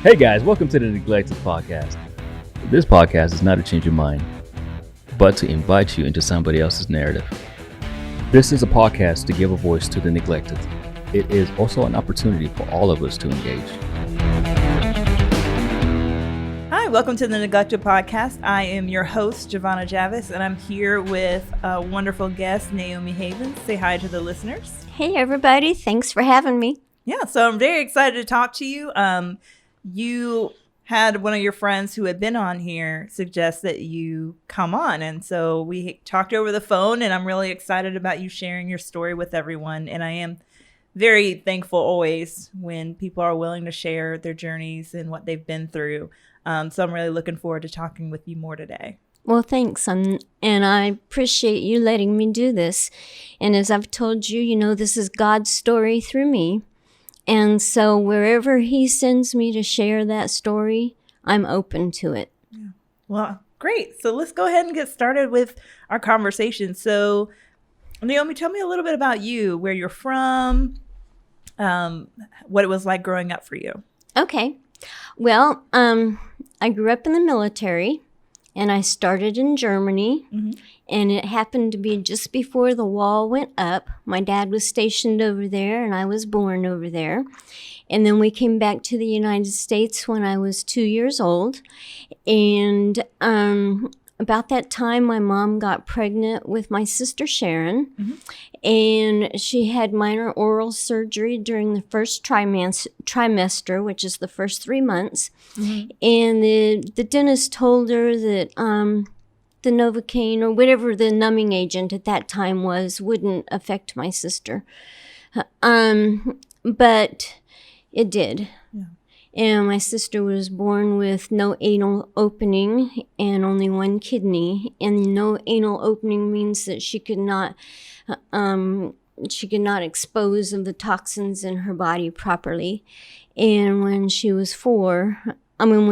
Hey guys, welcome to the Neglected Podcast. This podcast is not to change your mind, but to invite you into somebody else's narrative. This is a podcast to give a voice to the neglected. It is also an opportunity for all of us to engage. Hi, welcome to the Neglected Podcast. I am your host, Jovanna Javis, and I'm here with a wonderful guest, Naomi Havens. Say hi to the listeners. Hey everybody, thanks for having me. Yeah, so I'm very excited to talk to you. You had one of your friends who had been on here suggest that you come on. And so we talked over the phone, and I'm really excited about you sharing your story with everyone. And I am very thankful always when people are willing to share their journeys and what they've been through. So I'm really looking forward to talking with you more today. Well, thanks. And I appreciate you letting me do this. And as I've told you, this is God's story through me. And so wherever he sends me to share that story, I'm open to it. Yeah. Well, great. So let's go ahead and get started with our conversation. So, Naomi, tell me a little bit about you, where you're from, what it was like growing up for you. Okay. Well, I grew up in the military, and I started in Germany. Mm-hmm. And it happened to be just before the wall went up. My dad was stationed over there, and I was born over there. And then we came back to the United States when I was 2 years old. And about that time, my mom got pregnant with my sister Sharon. Mm-hmm. And she had minor oral surgery during the first trimester, which is the first 3 months. Mm-hmm. And the dentist told her that the Novocaine or whatever the numbing agent at that time was wouldn't affect my sister. But it did. Yeah. And my sister was born with no anal opening and only one kidney. And no anal opening means that she could not expose of the toxins in her body properly. And when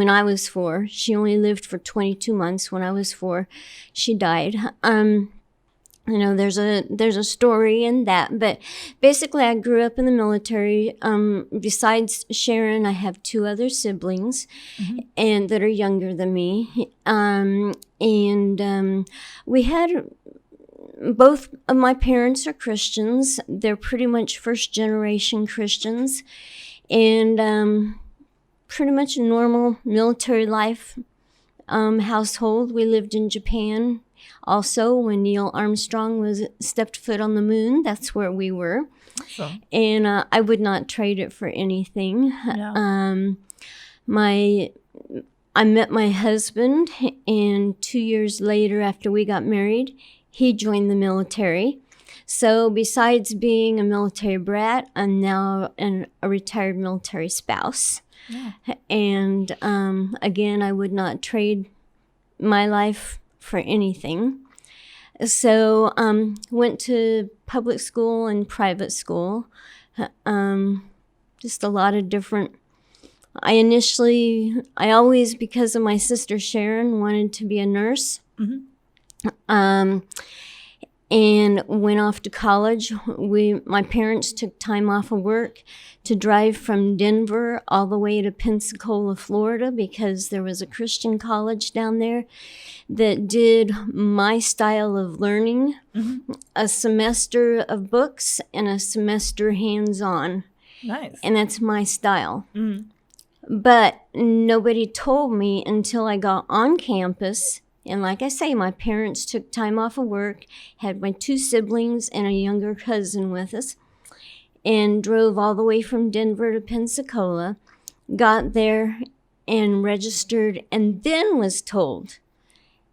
I was 4, she only lived for 22 months. When I was 4, she died. There's a story in that, but basically I grew up in the military. Besides Sharon, I have 2 other siblings, mm-hmm. and that are younger than me. We had both of my parents are Christians. They're pretty much first generation Christians, and pretty much a normal military life household. We lived in Japan. Also, when Neil Armstrong stepped foot on the moon, that's where we were. Awesome. And I would not trade it for anything. No. I met my husband, and 2 years later, after we got married, he joined the military. So besides being a military brat, I'm now a retired military spouse. Yeah. And again, I would not trade my life for anything. So went to public school and private school. Just a lot of different. I always, because of my sister Sharon, wanted to be a nurse. Mm-hmm. And went off to college. My parents took time off of work to drive from Denver all the way to Pensacola, Florida, because there was a Christian college down there that did my style of learning, mm-hmm. a semester of books and a semester hands-on. Nice. And that's my style. Mm-hmm. But nobody told me until I got on campus. And like I say, my parents took time off of work, had my 2 siblings and a younger cousin with us, and drove all the way from Denver to Pensacola, got there and registered, and then was told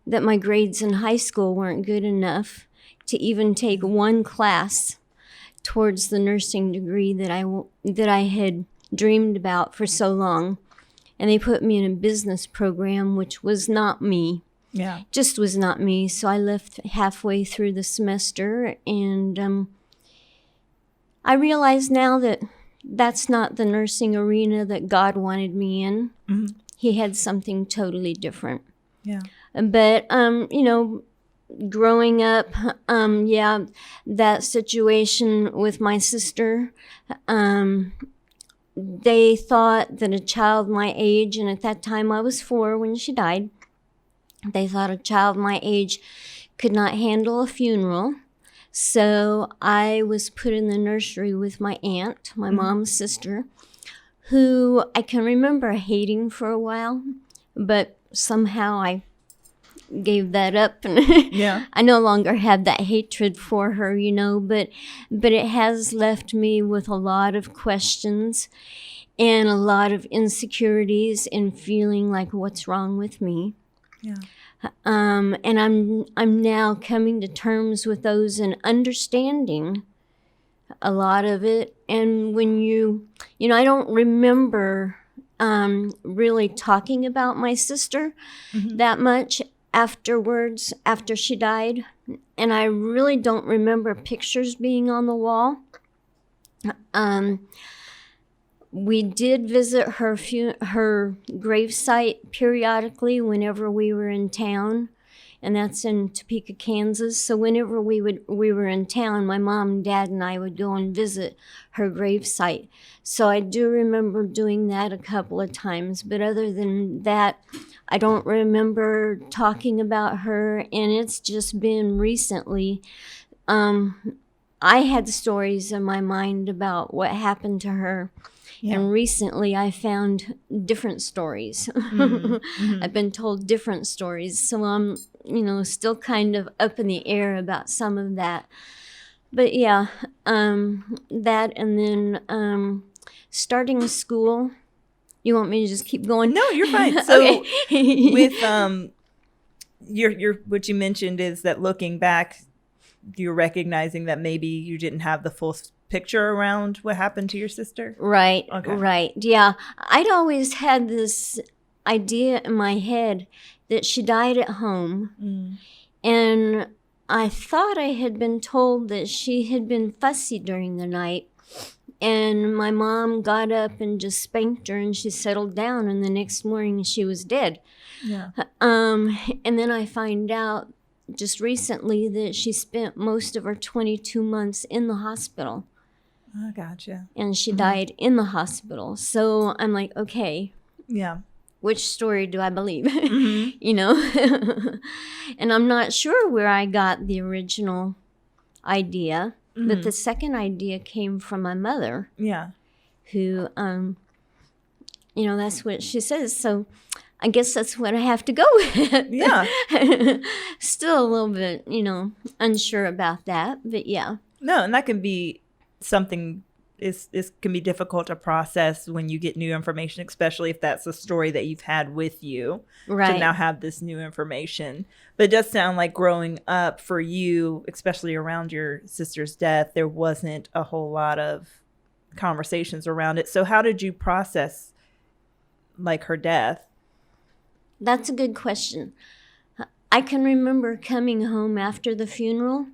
that my grades in high school weren't good enough to even take one class towards the nursing degree that I had dreamed about for so long. And they put me in a business program, which was not me. Yeah. Just was not me. So I left halfway through the semester, and I realize now that that's not the nursing arena that God wanted me in. Mm-hmm. He had something totally different. Yeah. But, growing up, that situation with my sister, they thought that a child my age, and at that time I was 4 when she died, they thought a child my age could not handle a funeral. So I was put in the nursery with my aunt, my mom's sister, who I can remember hating for a while, but somehow I gave that up, and I no longer have that hatred for her, but it has left me with a lot of questions and a lot of insecurities and feeling like what's wrong with me. And I'm now coming to terms with those and understanding a lot of it. And when I don't remember really talking about my sister that much afterwards, after she died. And I really don't remember pictures being on the wall. We did visit her gravesite periodically whenever we were in town, and that's in Topeka, Kansas. So whenever we were in town, my mom and dad and I would go and visit her gravesite. So I do remember doing that a couple of times, but other than that, I don't remember talking about her, and it's just been recently. I had stories in my mind about what happened to her. And recently I found different stories. I've been told different stories. So I'm, still kind of up in the air about some of that. But that, and then starting school. You want me to just keep going? No, you're fine. So with your what you mentioned is that looking back, you're recognizing that maybe you didn't have the full picture around what happened to your sister? Right. Okay. Right. Yeah. I'd always had this idea in my head that she died at home. And I thought I had been told that she had been fussy during the night. And my mom got up and just spanked her, and she settled down, and the next morning she was dead. And then I find out just recently that she spent most of her 22 months in the hospital. Oh, gotcha. And she died in the hospital. So I'm like, okay. Yeah. Which story do I believe? And I'm not sure where I got the original idea. But the second idea came from my mother. Yeah. Who, that's what she says. So I guess that's what I have to go with. Yeah. Still a little bit, unsure about that. But yeah. No, and that can be something can be difficult to process when you get new information, especially if that's a story that you've had with you. Right. To now have this new information. But it does sound like growing up for you, especially around your sister's death, there wasn't a whole lot of conversations around it. So how did you process her death? That's a good question. I can remember coming home after the funeral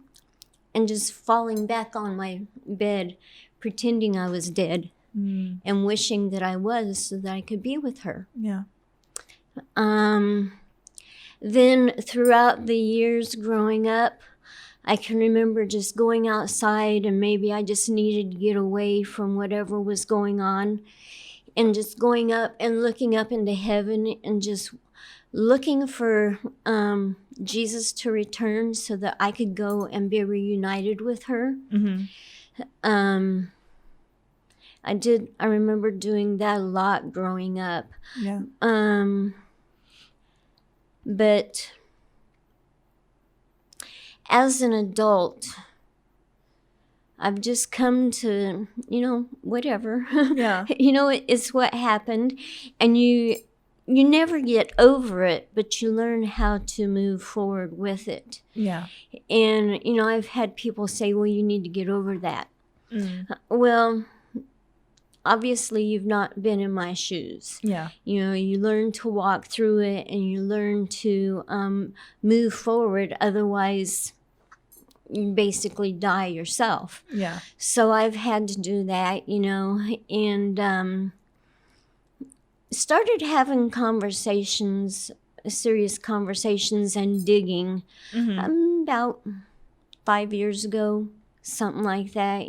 and just falling back on my bed, pretending I was dead and wishing that I was so that I could be with her. Yeah. Then throughout the years growing up, I can remember just going outside, and maybe I just needed to get away from whatever was going on, and just going up and looking up into heaven and just looking for Jesus to return so that I could go and be reunited with her. I remember doing that a lot growing up. Yeah. But as an adult, I've just come to, whatever. Yeah. It's what happened, and you never get over it, but you learn how to move forward with it. Yeah. And, I've had people say, well, you need to get over that. Well, obviously you've not been in my shoes. Yeah. You learn to walk through it, and you learn to move forward. Otherwise, you basically die yourself. Yeah. So I've had to do that, and started having serious conversations and digging about 5 years ago, something like that,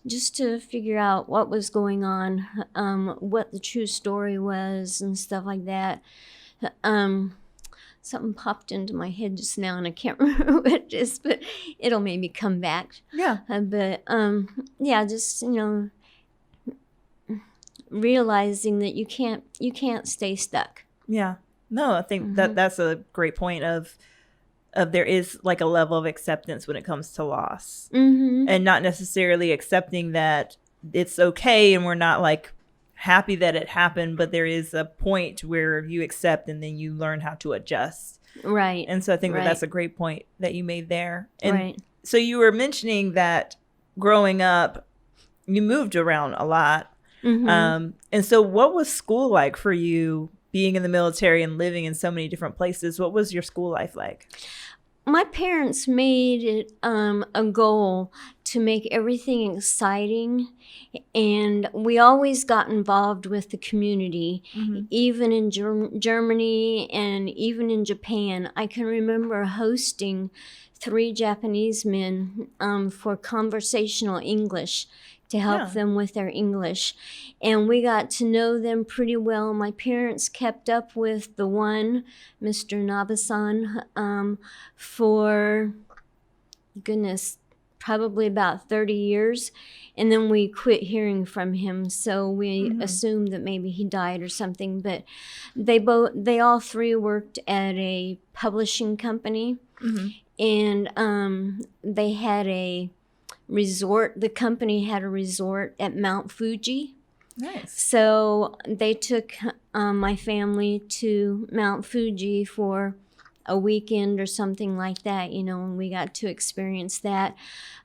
just to figure out what was going on, what the true story was and stuff like that. Something popped into my head just now, and I can't remember what it is, but it'll maybe come back. Yeah. Yeah, just, realizing that you can't stay stuck. Yeah. No, I think that's a great point of there is like a level of acceptance when it comes to loss, and not necessarily accepting that it's okay and we're not like happy that it happened, but there is a point where you accept and then you learn how to adjust. Right. And so I think that's a great point that you made there. And right. So you were mentioning that growing up, you moved around a lot. And so what was school like for you, being in the military and living in so many different places? What was your school life like? My parents made it a goal to make everything exciting, and we always got involved with the community, even in Germany and even in Japan. I can remember hosting 3 Japanese men for conversational English to help them with their English. And we got to know them pretty well. My parents kept up with the one, Mr. Nabasan, for, goodness, probably about 30 years. And then we quit hearing from him. So we assumed that maybe he died or something. But they all 3 worked at a publishing company. And they had a resort. The company had a resort at Mount Fuji. Nice. So they took my family to Mount Fuji for a weekend or something like that, and we got to experience that.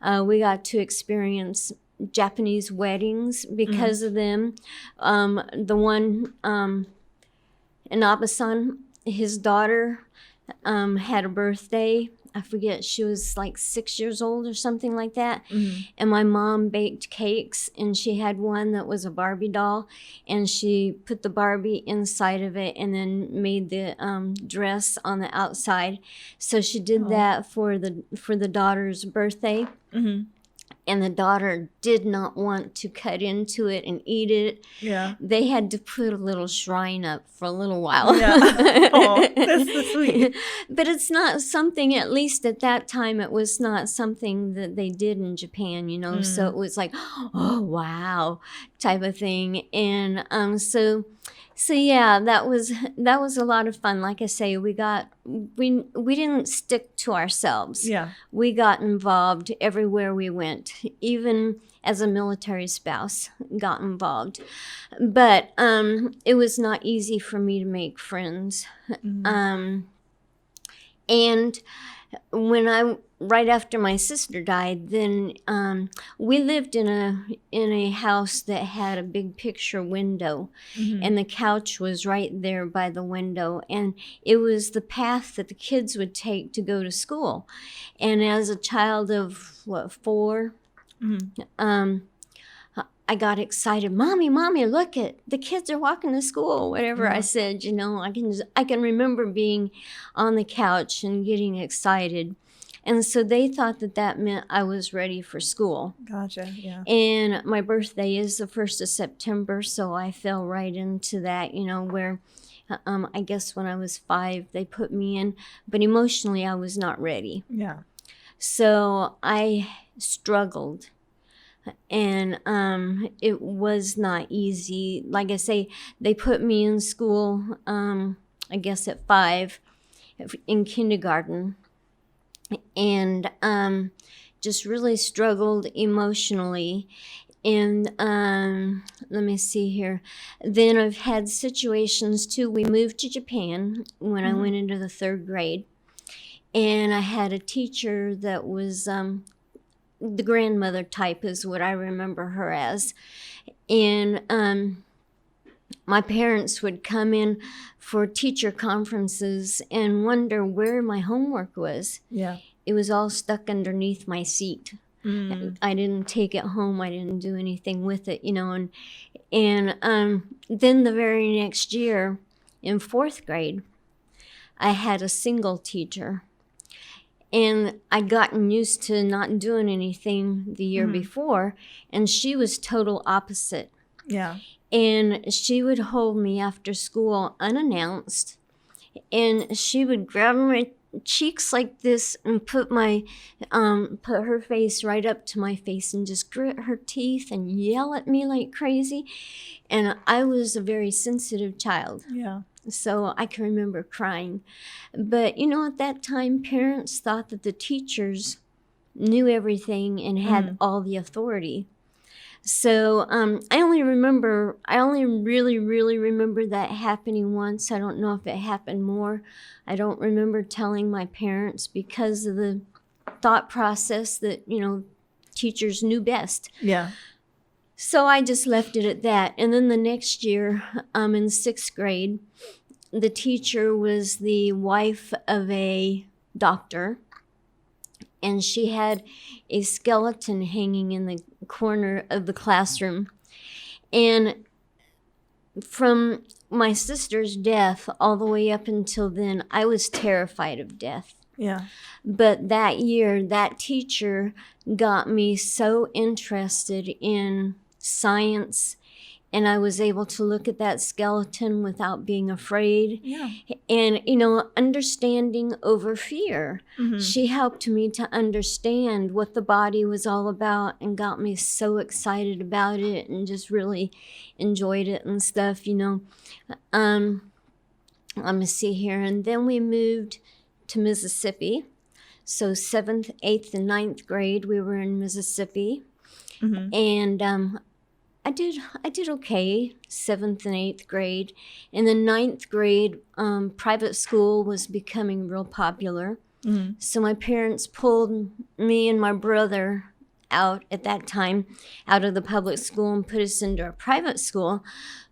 We got to experience Japanese weddings because of them. The one, Inabe-san, his daughter, had a birthday. I forget, she was like 6 years old or something like that. And my mom baked cakes, and she had one that was a Barbie doll, and she put the Barbie inside of it and then made the dress on the outside. So she did that for the daughter's birthday. And the daughter did not want to cut into it and eat it. Yeah. They had to put a little shrine up for a little while. Yeah. Oh, that's so sweet. But it's not something, at least at that time, it was not something that they did in Japan, So it was like, oh, wow, type of thing. And so yeah, that was a lot of fun. Like I say, we didn't stick to ourselves. Yeah. We got involved everywhere we went, even as a military spouse, got involved. But it was not easy for me to make friends. And when right after my sister died, then we lived in a house that had a big picture window, and the couch was right there by the window, and it was the path that the kids would take to go to school. And as a child of 4, I got excited. Mommy, look at the kids are walking to school. Whatever I said, I can remember being on the couch and getting excited. And so they thought that meant I was ready for school. Gotcha, yeah. And my birthday is the 1st of September, so I fell right into that, where I guess when I was 5, they put me in. But emotionally, I was not ready. Yeah. So I struggled. And it was not easy. Like I say, they put me in school, I guess at 5, in kindergarten. And just really struggled emotionally. And let me see here. Then I've had situations too. We moved to Japan when I went into the 3rd grade. And I had a teacher that was the grandmother type is what I remember her as. And my parents would come in for teacher conferences and wonder where my homework was. Yeah. It was all stuck underneath my seat. I didn't take it home. I didn't do anything with it, and then the very next year in 4th grade, I had a single teacher. And I'd gotten used to not doing anything the year before, and she was total opposite. Yeah. And she would hold me after school unannounced, and she would grab my cheeks like this and put her face right up to my face and just grit her teeth and yell at me like crazy. And I was a very sensitive child. Yeah. So I can remember crying. But, at that time, parents thought that the teachers knew everything and had all the authority. So I only really, really remember that happening once. I don't know if it happened more. I don't remember telling my parents because of the thought process that, teachers knew best. Yeah. So I just left it at that. And then the next year, in 6th grade, the teacher was the wife of a doctor, and she had a skeleton hanging in the corner of the classroom. And from my sister's death all the way up until then, I was terrified of death. Yeah. But that year, that teacher got me so interested in science, and I was able to look at that skeleton without being afraid. Yeah. And, understanding over fear. She helped me to understand what the body was all about and got me so excited about it and just really enjoyed it and stuff, Let me see here. And then we moved to Mississippi. So 7th, 8th, and 9th grade, we were in Mississippi. And I did okay, 7th and 8th grade. In the 9th grade, private school was becoming real popular. So my parents pulled me and my brother out at that time, out of the public school, and put us into a private school,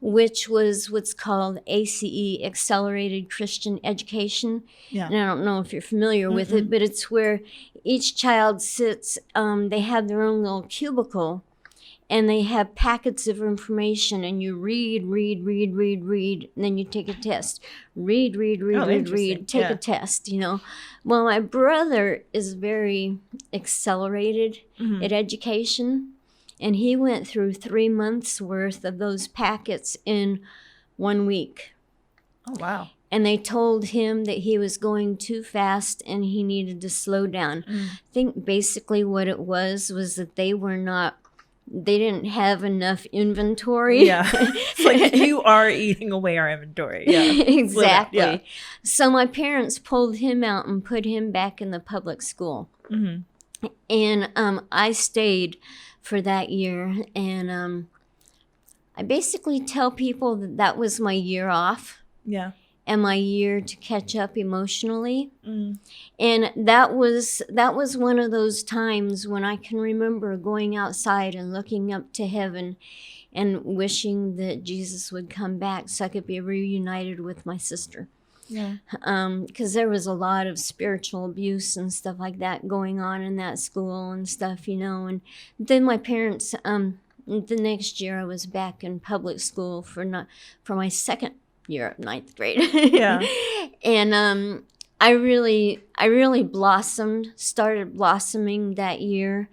which was what's called ACE, Accelerated Christian Education. Yeah. And I don't know if you're familiar with it, but it's where each child sits, they have their own little cubicle, and they have packets of information, and you read, and then you take a test. Read, take a test, Well, my brother is very accelerated at education, and he went through 3 months worth of those packets in 1 week. Oh, wow. And they told him that he was going too fast and he needed to slow down. I think basically what it was that they didn't have enough inventory. Yeah. It's like you are eating away our inventory. Yeah. Exactly. Yeah. So my parents pulled him out and put him back in the public school. And I stayed for that year. And I basically tell people that was my year off. Yeah. And my year to catch up emotionally. And that was one of those times when I can remember going outside and looking up to heaven and wishing that Jesus would come back so I could be reunited with my sister. Yeah. Because there was a lot of spiritual abuse and stuff like that going on in that school and stuff, And then my parents, the next year I was back in public school for my second year of 9th grade. Yeah. And I really started blossoming that year,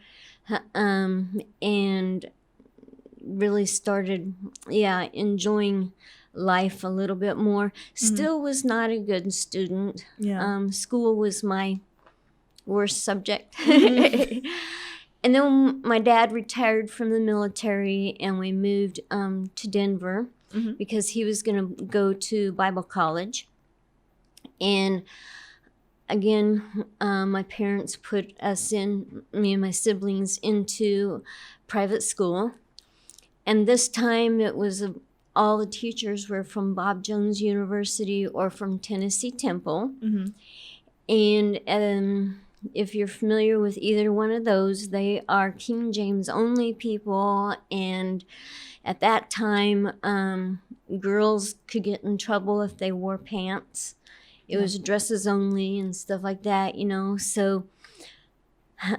and really started, enjoying life a little bit more. Still was not a good student. Yeah. School was my worst subject. And then my dad retired from the military, and we moved to Denver. Because he was going to go to Bible college. And again, my parents put me and my siblings, into private school. And this time it was all the teachers were from Bob Jones University or from Tennessee Temple. And if you're familiar with either one of those, they are King James only people. And at that time, girls could get in trouble if they wore pants. It was dresses only and stuff like that, So,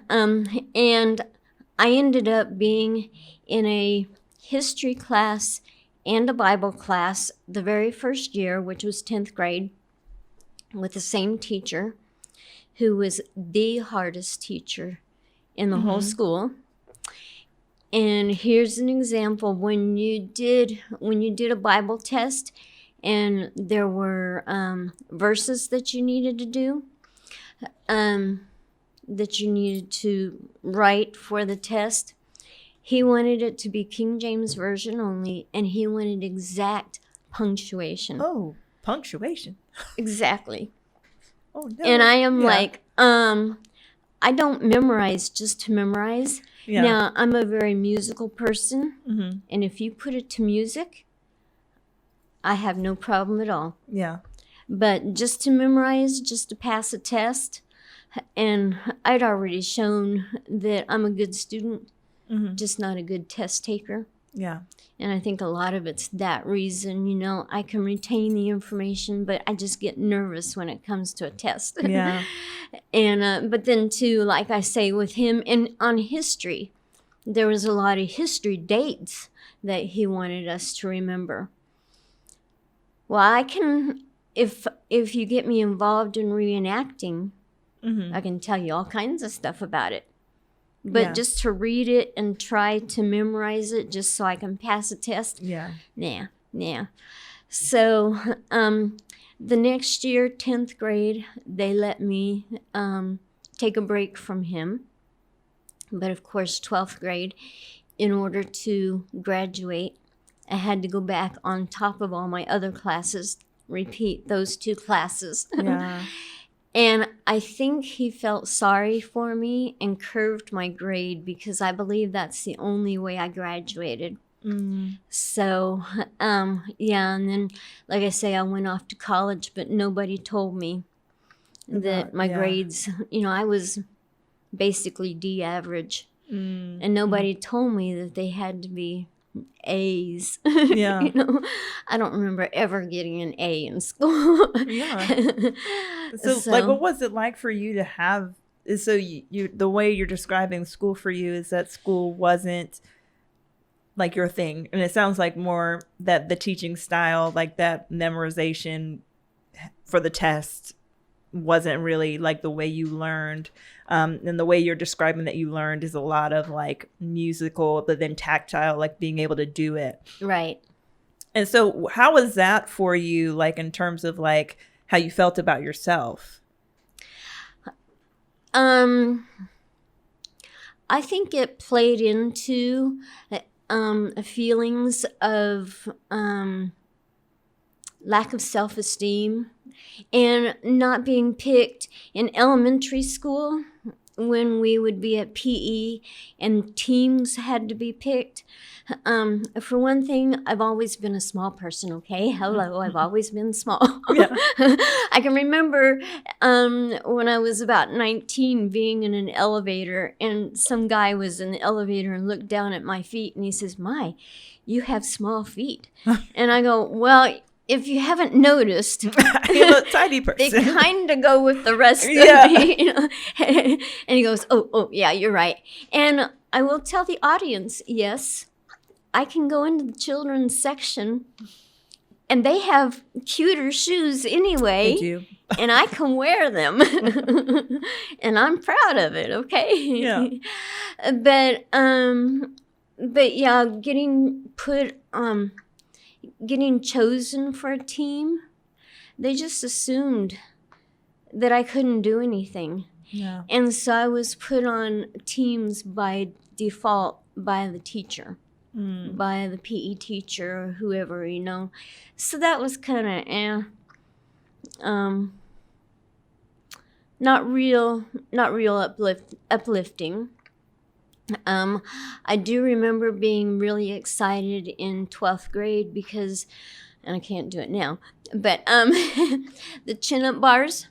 and I ended up being in a history class and a Bible class the very first year, which was 10th grade, with the same teacher. who was the hardest teacher in the whole school. And here's an example. When you did a Bible test and there were verses that you needed to do, that you needed to write for the test, he wanted it to be King James Version only, and he wanted exact punctuation. Oh, punctuation. Exactly. Oh, no. And I am like, I don't memorize just to memorize. Yeah. Now, I'm a very musical person, and if you put it to music, I have no problem at all. Yeah. But just to memorize, just to pass a test, and I'd already shown that I'm a good student, just not a good test taker. Yeah. And I think a lot of it's that reason, you know, I can retain the information, but I just get nervous when it comes to a test. Yeah. And but then too, like I say with him, and on history, there was a lot of history dates that he wanted us to remember. Well, I can, if you get me involved in reenacting, I can tell you all kinds of stuff about it. But just to read it and try to memorize it just so I can pass a test, nah. So the next year, 10th grade, they let me take a break from him. But of course, 12th grade, in order to graduate, I had to go back on top of all my other classes, repeat those 2 classes. Yeah. And I think he felt sorry for me and curved my grade because I believe that's the only way I graduated. So, yeah, and then, like I say, I went off to college, but nobody told me that my grades, you know, I was basically D average. And nobody told me that they had to be A's. Yeah. You know, I don't remember ever getting an A in school. Yeah. So, like, what was it like for you to have? So, you the way you're describing school for you is that school wasn't like your thing, and it sounds like more that the teaching style, like that memorization for the test, wasn't really like the way you learned. And the way you're describing that you learned is a lot of like musical, but then tactile, like being able to do it. Right. And so how was that for you, like in terms of like how you felt about yourself? I think it played into feelings of lack of self-esteem and not being picked in elementary school when we would be at PE and teams had to be picked. For one thing, I've always been a small person, okay? Hello, I've always been small. Yeah. I can remember when I was about 19 being in an elevator and some guy was in the elevator and looked down at my feet and he says, "My, you have small feet." And I go, "Well, if you haven't noticed, You're a tiny person. they kind of go with the rest of me." You know? And he goes, oh, yeah, you're right. And I will tell the audience, yes, I can go into the children's section, and they have cuter shoes anyway. They do. And I can wear them. And I'm proud of it, okay? Yeah. But yeah, getting chosen for a team, they just assumed that I couldn't do anything. Yeah. And so I was put on teams by default by the teacher, by the PE teacher or whoever, you know. So that was kind of not real uplifting. I do remember being really excited in 12th grade because, and I can't do it now, but the chin-up bars,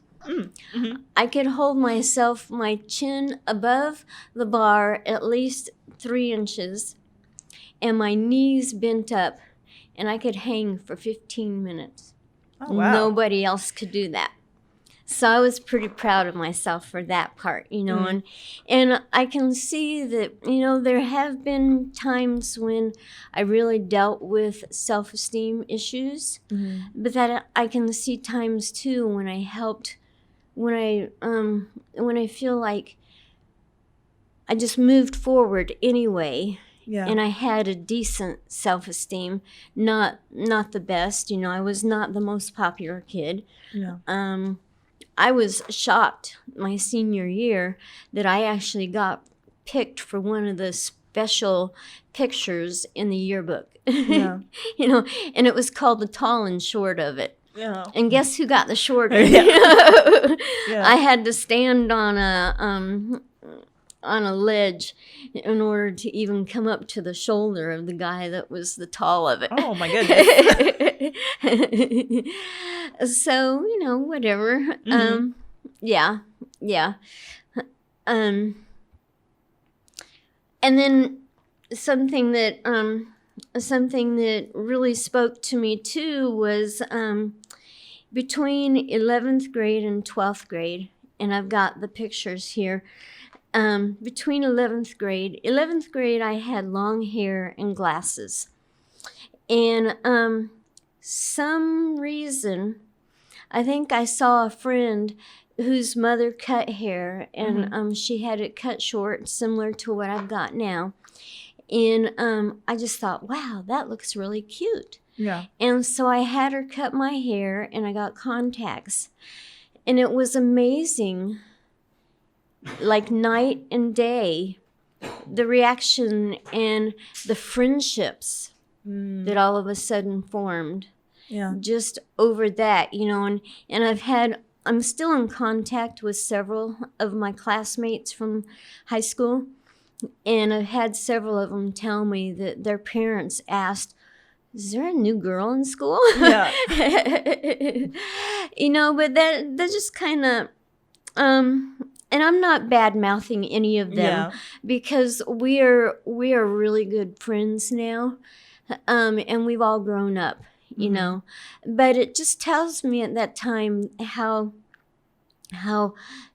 I could hold my chin above the bar at least 3 inches and my knees bent up, and I could hang for 15 minutes. Oh, wow. Nobody else could do that. So I was pretty proud of myself for that part, you know, and I can see that, you know, there have been times when I really dealt with self-esteem issues, but that I can see times too when I helped when I feel like I just moved forward anyway. Yeah. And I had a decent self-esteem, not the best. I was not the most popular kid. Yeah. I was shocked my senior year that I actually got picked for one of the special pictures in the yearbook. Yeah. And it was called The Tall and Short of It. Yeah. And guess who got the short? Yeah. Yeah. I had to stand on a ledge in order to even come up to the shoulder of the guy that was the tall of it. Oh my goodness. So, whatever. Mhm. Yeah. And then something that really spoke to me too was between 11th grade and 12th grade, and I've got the pictures here. Between 11th grade, I had long hair and glasses. And some reason, I think I saw a friend whose mother cut hair, and she had it cut short, similar to what I've got now. And I just thought, wow, that looks really cute. Yeah. And so I had her cut my hair, and I got contacts. And it was amazing, like night and day, the reaction and the friendships that all of a sudden formed. Yeah. Just over that, and I'm still in contact with several of my classmates from high school, and I've had several of them tell me that their parents asked, is there a new girl in school? Yeah. But that just kind of, and I'm not bad-mouthing any of them, Yeah. because we are really good friends now, and we've all grown up, But it just tells me at that time how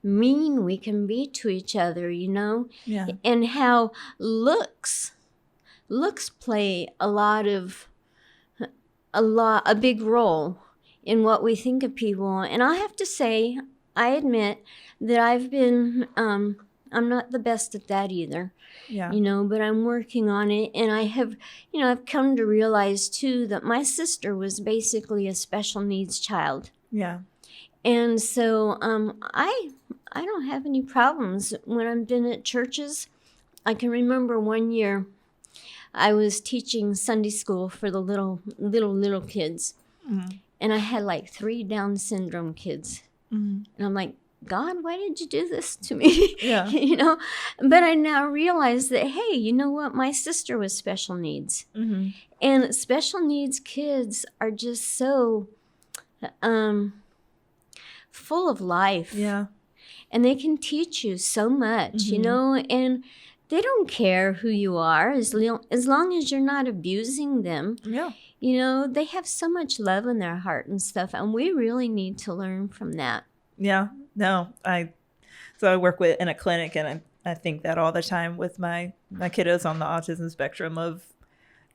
mean we can be to each other, Yeah. and how looks play a big role in what we think of people. And I have to say, I admit that I've been, I'm not the best at that either, Yeah. but I'm working on it. And I have, I've come to realize too that my sister was basically a special needs child. Yeah. And so I don't have any problems when I've been at churches. I can remember one year I was teaching Sunday school for the little kids. Mm-hmm. And I had like 3 Down syndrome kids. Mm-hmm. And I'm like, God, why did you do this to me? Yeah. But I now realize that, hey, you know what? My sister was special needs. Mm-hmm. And special needs kids are just so full of life. Yeah. And they can teach you so much, and they don't care who you are as long as you're not abusing them. Yeah. They have so much love in their heart and stuff, and we really need to learn from that. Yeah. No, I work in a clinic, and I think that all the time with my kiddos on the autism spectrum of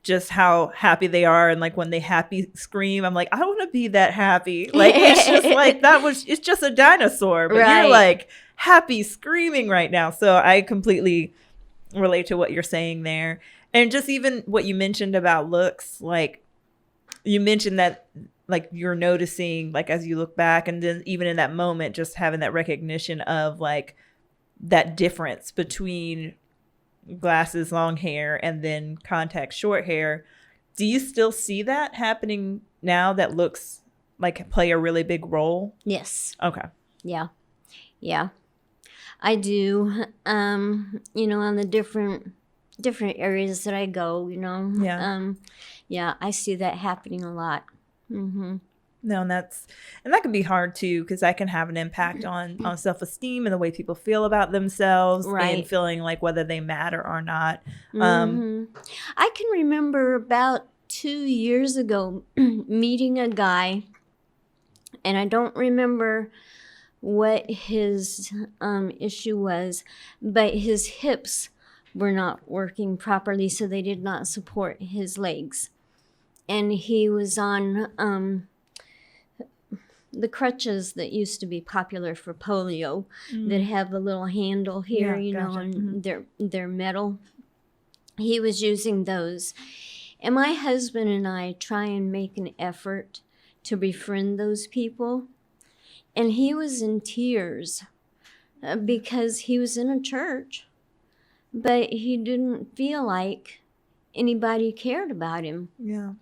just how happy they are. And like when they happy scream, I'm like, I want to be that happy. Like, it's just like, it's just a dinosaur, but Right. You're like happy screaming right now. So I completely relate to what you're saying there. And just even what you mentioned about looks, like you mentioned that, like you're noticing, like as you look back, and then even in that moment, just having that recognition of like that difference between glasses, long hair, and then contact, short hair. Do you still see that happening now, that looks like play a really big role? Yes. Okay. Yeah. I do. On the different areas that I go, Yeah. I see that happening a lot. Mm-hmm. No, and that can be hard too, because that can have an impact on self-esteem and the way people feel about themselves, Right. and feeling like whether they matter or not. I can remember about 2 years ago meeting a guy, and I don't remember what his issue was, but his hips were not working properly, so they did not support his legs. And he was on the crutches that used to be popular for polio that have the little handle here, Yeah, you know, gotcha. and they're metal. He was using those. And my husband and I try and make an effort to befriend those people. And he was in tears because he was in a church, but he didn't feel like anybody cared about him. Yeah.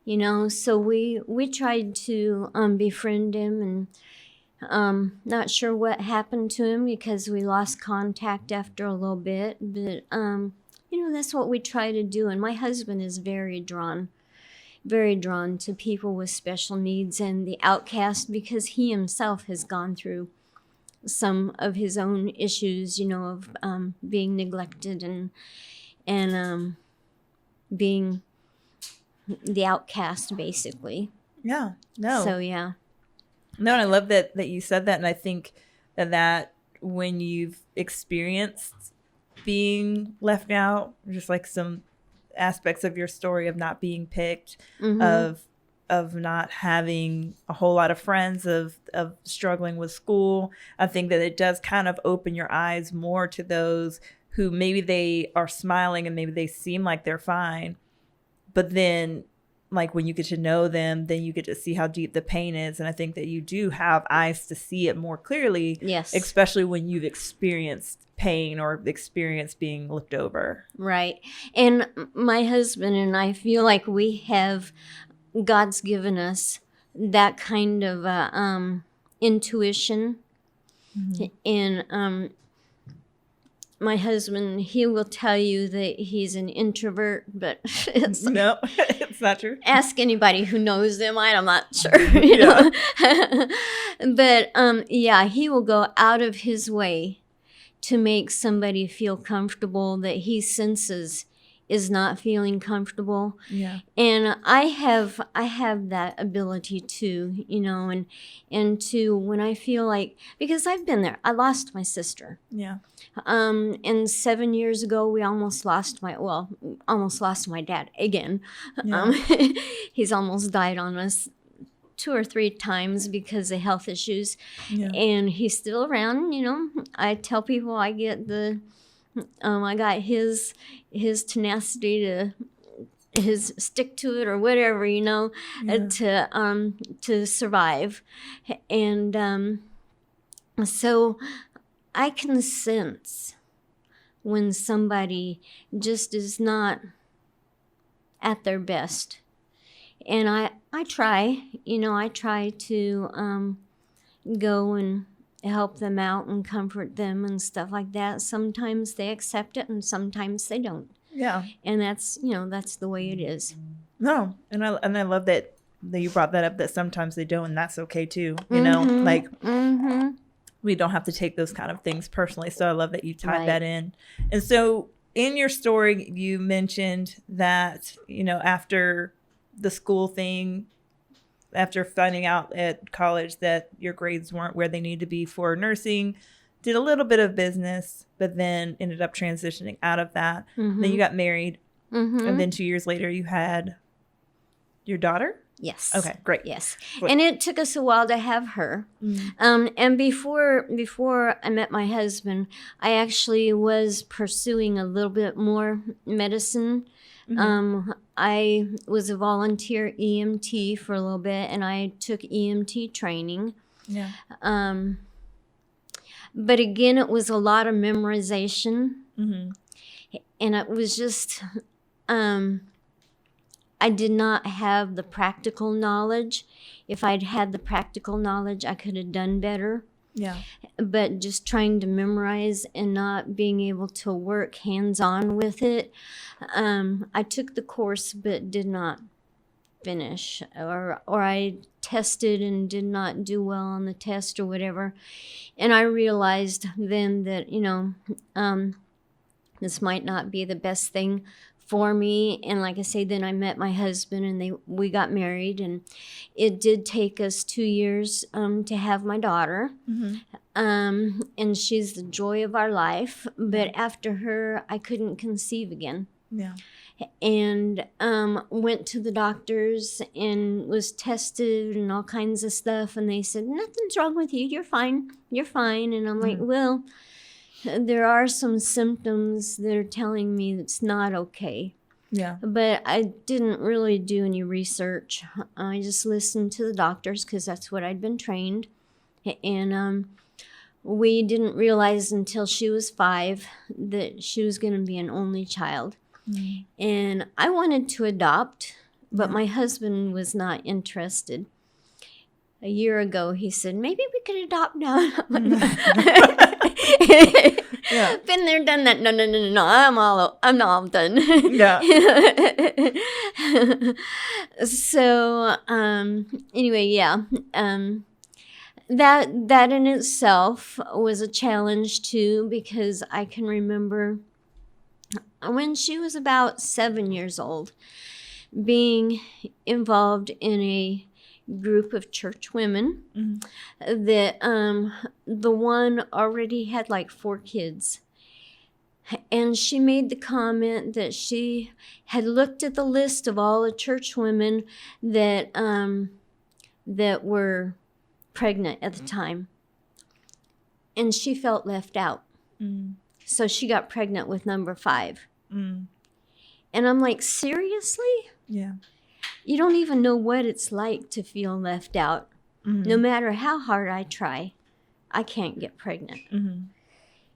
You know, so we tried to befriend him, and not sure what happened to him because we lost contact after a little bit. But you know, that's what we try to do. And my husband is very drawn to people with special needs and the outcast because he himself has gone through some of his own issues, you know, of being neglected and being the outcast, basically. Yeah. No. So yeah. No, and I love that you said that, and I think that when you've experienced being left out, just like some aspects of your story of not being picked, of not having a whole lot of friends, of struggling with school, I think that it does kind of open your eyes more to those who maybe they are smiling and maybe they seem like they're fine, but then like when you get to know them, then you get to see how deep the pain is. And I think that you do have eyes to see it more clearly. Yes. Especially when you've experienced pain or experienced being looked over. Right. And my husband and I feel like God's given us that kind of intuition. And my husband, he will tell you that he's an introvert, but it's no, it's not true. Ask anybody who knows him. I'm not sure, you know. But yeah, he will go out of his way to make somebody feel comfortable that he senses is not feeling comfortable. Yeah. And I have that ability too, you know, and to when I feel like, because I've been there, I lost my sister. Yeah. And 7 years ago, we almost lost my dad again. Yeah. He's almost died on us 2 or 3 times because of health issues. Yeah. And he's still around, you know. I tell people I get I got his tenacity his stick to it or whatever, you know, to survive. And so I can sense when somebody just is not at their best. And I try to go and help them out and comfort them and stuff like that. Sometimes they accept it and sometimes they don't. Yeah. And that's the way it is. No. And I love that you brought that up, that sometimes they don't, and that's okay too. You know, like we don't have to take those kind of things personally. So I love that you tied that in. And so in your story, you mentioned that, you know, after the school thing, after finding out at college that your grades weren't where they needed to be for nursing, did a little bit of business, but then ended up transitioning out of that. Then you got married. And then 2 years later, you had your daughter? Yes. Okay, great. Yes. And it took us a while to have her. And before I met my husband, I actually was pursuing a little bit more medicine. I was a volunteer EMT for a little bit, and I took EMT training. Yeah. But again, it was a lot of memorization. And it was just, I did not have the practical knowledge. If I'd had the practical knowledge, I could have done better. Yeah. But just trying to memorize and not being able to work hands-on with it. I took the course but did not finish, or I tested and did not do well on the test or whatever. And I realized then that, you know, this might not be the best thing for me. And like I say, then I met my husband and we got married, and it did take us 2 years to have my daughter. And she's the joy of our life. But after her, I couldn't conceive again. Yeah. and went to the doctors and was tested and all kinds of stuff, and they said, nothing's wrong with you, you're fine. And I'm like, well, there are some symptoms that are telling me it's not okay. Yeah. But I didn't really do any research. I just listened to the doctors because that's what I'd been trained. And we didn't realize until she was 5 that she was going to be an only child. And I wanted to adopt, but my husband was not interested. A year ago, he said, maybe we could adopt now. Yeah. Been there, done that. No. I'm all done. Yeah. So, anyway, yeah. That in itself was a challenge too, because I can remember when she was about 7 years old, being involved in a group of church women that the one already had like 4 kids. And she made the comment that she had looked at the list of all the church women that that were pregnant at the time, and she felt left out. So she got pregnant with number 5. And I'm like, seriously? Yeah. You don't even know what it's like to feel left out. No matter how hard I try, I can't get pregnant.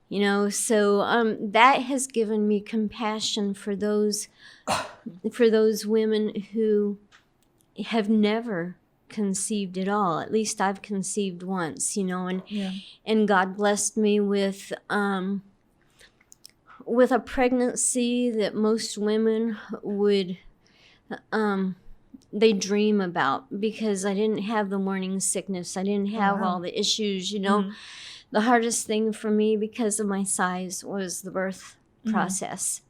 You know, so that has given me compassion for those women who have never conceived at all. At least I've conceived once, you know, and God blessed me with a pregnancy that most women would they dream about, because I didn't have the morning sickness. I didn't have all the issues, you know. The hardest thing for me, because of my size, was the birth process.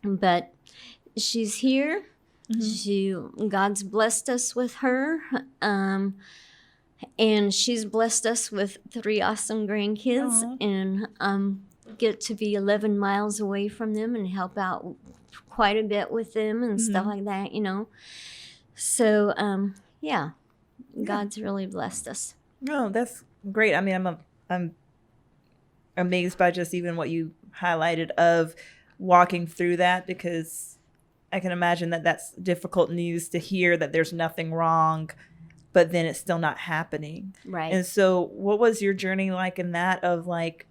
But she's here. God's blessed us with her. And she's blessed us with 3 awesome grandkids. And get to be 11 miles away from them and help out quite a bit with them and stuff like that, you know. So, yeah, God's really blessed us. No, that's great. I mean, I'm amazed by just even what you highlighted of walking through that, because I can imagine that that's difficult news to hear, that there's nothing wrong, but then it's still not happening. Right. And so what was your journey like in that, of like,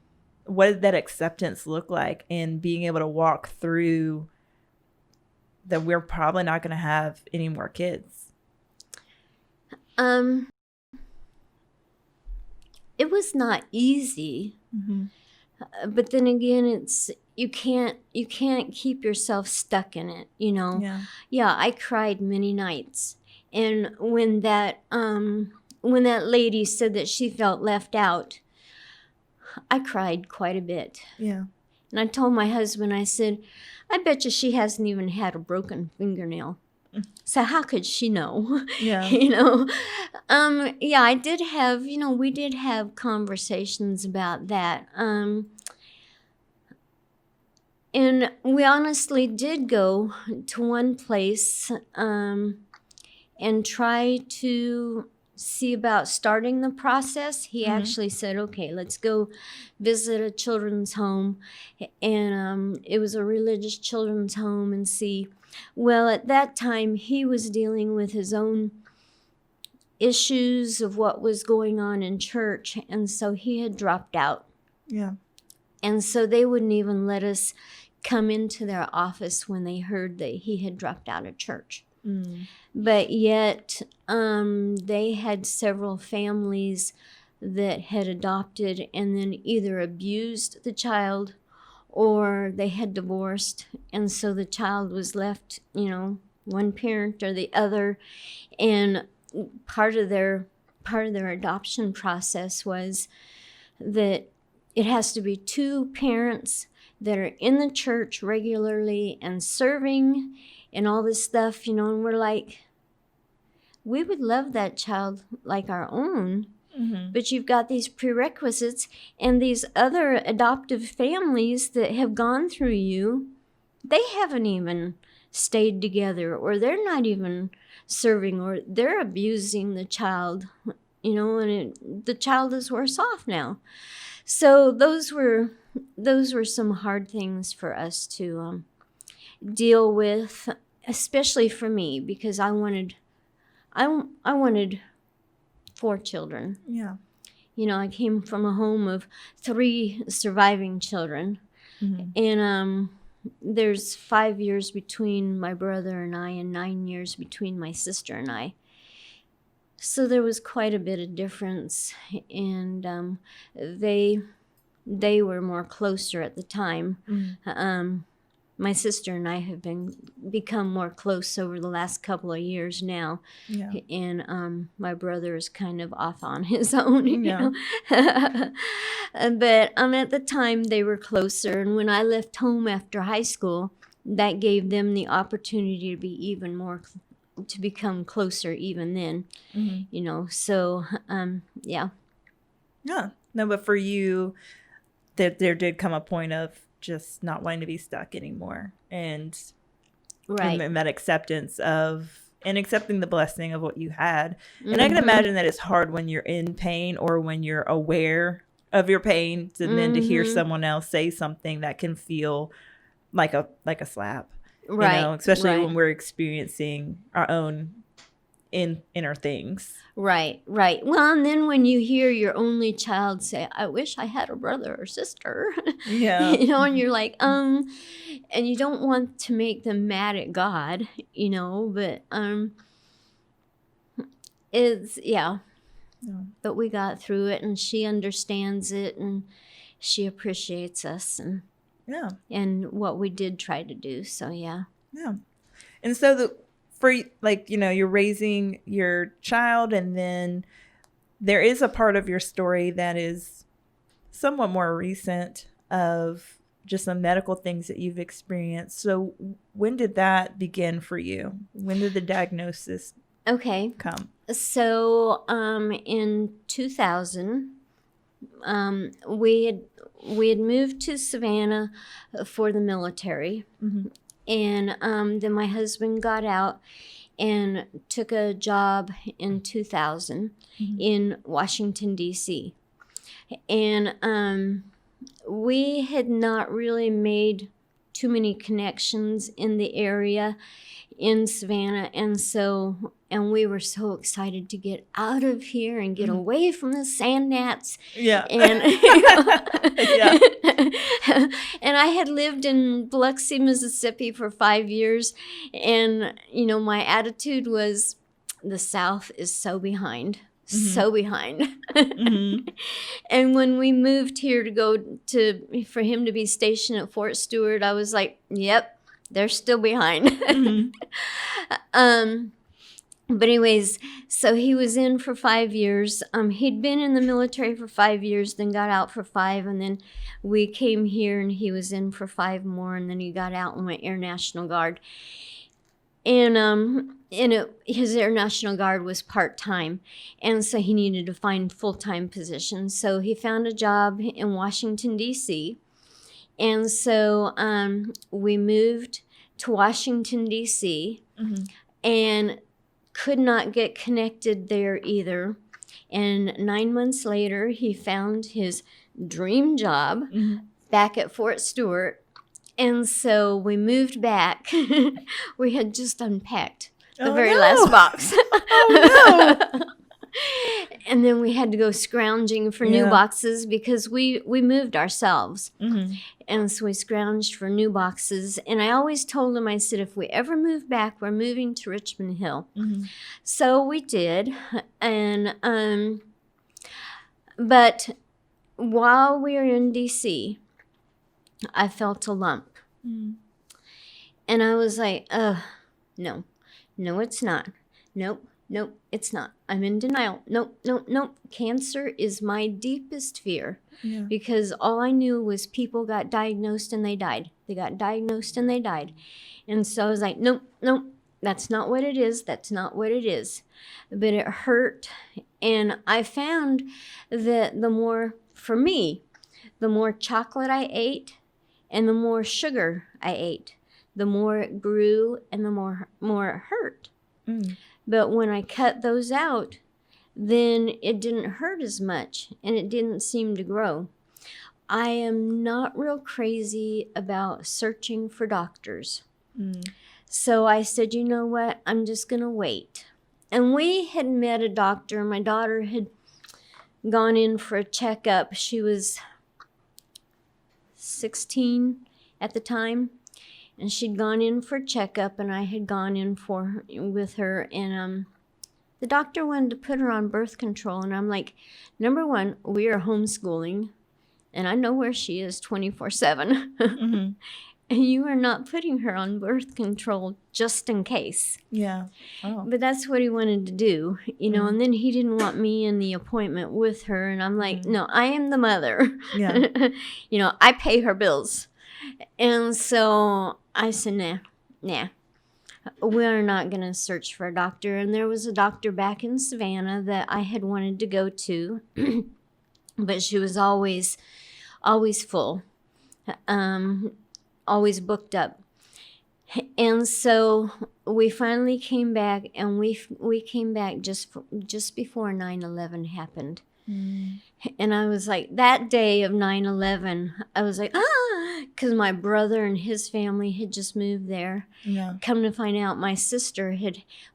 what did that acceptance look like in being able to walk through that we're probably not going to have any more kids? It was not easy, but then again, it's you can't keep yourself stuck in it, you know. Yeah, I cried many nights, and when that lady said that she felt left out, I cried quite a bit. Yeah. And I told my husband, I said, I bet you she hasn't even had a broken fingernail. So how could she know? Yeah. You know? Yeah, I did have, you know, we did have conversations about that. And we honestly did go to one place and try to see about starting the process. He actually said, okay, let's go visit a children's home. And it was a religious children's home, and see. Well, at that time, he was dealing with his own issues of what was going on in church, and so he had dropped out. Yeah. And so they wouldn't even let us come into their office when they heard that he had dropped out of church. But yet, they had several families that had adopted and then either abused the child or they had divorced, and so the child was left, you know, one parent or the other. And part of their adoption process was that it has to be 2 parents that are in the church regularly and serving and all this stuff, you know. And we're like, we would love that child like our own, but you've got these prerequisites and these other adoptive families that have gone through you they haven't even stayed together, or they're not even serving, or they're abusing the child, and the child is worse off now. So those were some hard things for us to deal with, especially for me, because I wanted 4 children. Yeah. I came from a home of 3 surviving children. Mm-hmm. And there's 5 years between my brother and I, and 9 years between my sister and I. So there was quite a bit of difference, and they were more closer at the time. Mm-hmm. My sister and I have become more close over the last couple of years now. Yeah. And my brother is kind of off on his own, Yeah. But at the time they were closer, and when I left home after high school, that gave them the opportunity to be even more, to become closer even then. Mm-hmm. So yeah. Yeah. No, but for you, there did come a point of just not wanting to be stuck anymore, and Right. and that acceptance of, and accepting the blessing of what you had. And I can imagine that it's hard when you're in pain, or when you're aware of your pain, and then to hear someone else say something that can feel like a slap, Right. especially Right. when we're experiencing our own inner things. Right. Well, and then when you hear your only child say, "I wish I had a brother or sister," Yeah. and you're like, and you don't want to make them mad at God, but it's, yeah. But we got through it, and she understands it, and she appreciates us, and what we did try to do. So yeah. And so you're raising your child, and then there is a part of your story that is somewhat more recent, of just some medical things that you've experienced. So when did that begin for you? When did the diagnosis come? So in 2000, we had moved to Savannah for the military. Mm-hmm. And then my husband got out and took a job in 2000 in Washington, D.C. And we had not really made too many connections in the area in Savannah. And we were so excited to get out of here and get away from the sand gnats. Yeah. And, Yeah. and I had lived in Biloxi, Mississippi for 5 years. And, my attitude was, the South is so behind. So behind. And when we moved here for him to be stationed at Fort Stewart, I was like, yep, they're still behind. But anyways, so he was in for 5 years. He'd been in the military for 5 years, then got out for 5, and then we came here and he was in for 5 more, and then he got out and went Air National Guard. And his Air National Guard was part-time, and so he needed to find full-time positions. So he found a job in Washington, D.C., and so we moved to Washington, D.C., and could not get connected there either. And 9 months later, he found his dream job back at Fort Stewart. And so we moved back. We had just unpacked the last box. And then we had to go scrounging for new boxes, because we moved ourselves. And so we scrounged for new boxes. And I always told him, I said, if we ever move back, we're moving to Richmond Hill. So we did. And but while we were in D.C., I felt a lump. And I was like, no, it's not. Nope, it's not. I'm in denial. Nope. Cancer is my deepest fear. Because all I knew was people got diagnosed and they died. They got diagnosed and they died. And so I was like, nope, that's not what it is. That's not what it is. But it hurt. And I found that for me, the more chocolate I ate and the more sugar I ate, the more it grew and the more it hurt. Mm. But when I cut those out, then it didn't hurt as much and it didn't seem to grow. I am not real crazy about searching for doctors. Mm. So I said, you know what? I'm just going to wait. And we had met a doctor. My daughter had gone in for a checkup. She was 16 at the time. And she'd gone in for a checkup, and I had gone in with her. And the doctor wanted to put her on birth control. And I'm like, number one, we are homeschooling. And I know where she is 24/7. Mm-hmm. And you are not putting her on birth control just in case. Yeah. Oh. But that's what he wanted to do, And then he didn't want me in the appointment with her. And I'm like, no, I am the mother. Yeah. I pay her bills. And so I said, nah, we're not going to search for a doctor. And there was a doctor back in Savannah that I had wanted to go to, but she was always full. Always booked up. And so we finally came back, and we came back just before 9/11 happened. Mm. And I was like, that day of 9/11, I was like, because my brother and his family had just moved there. Yeah. Come to find out, my sister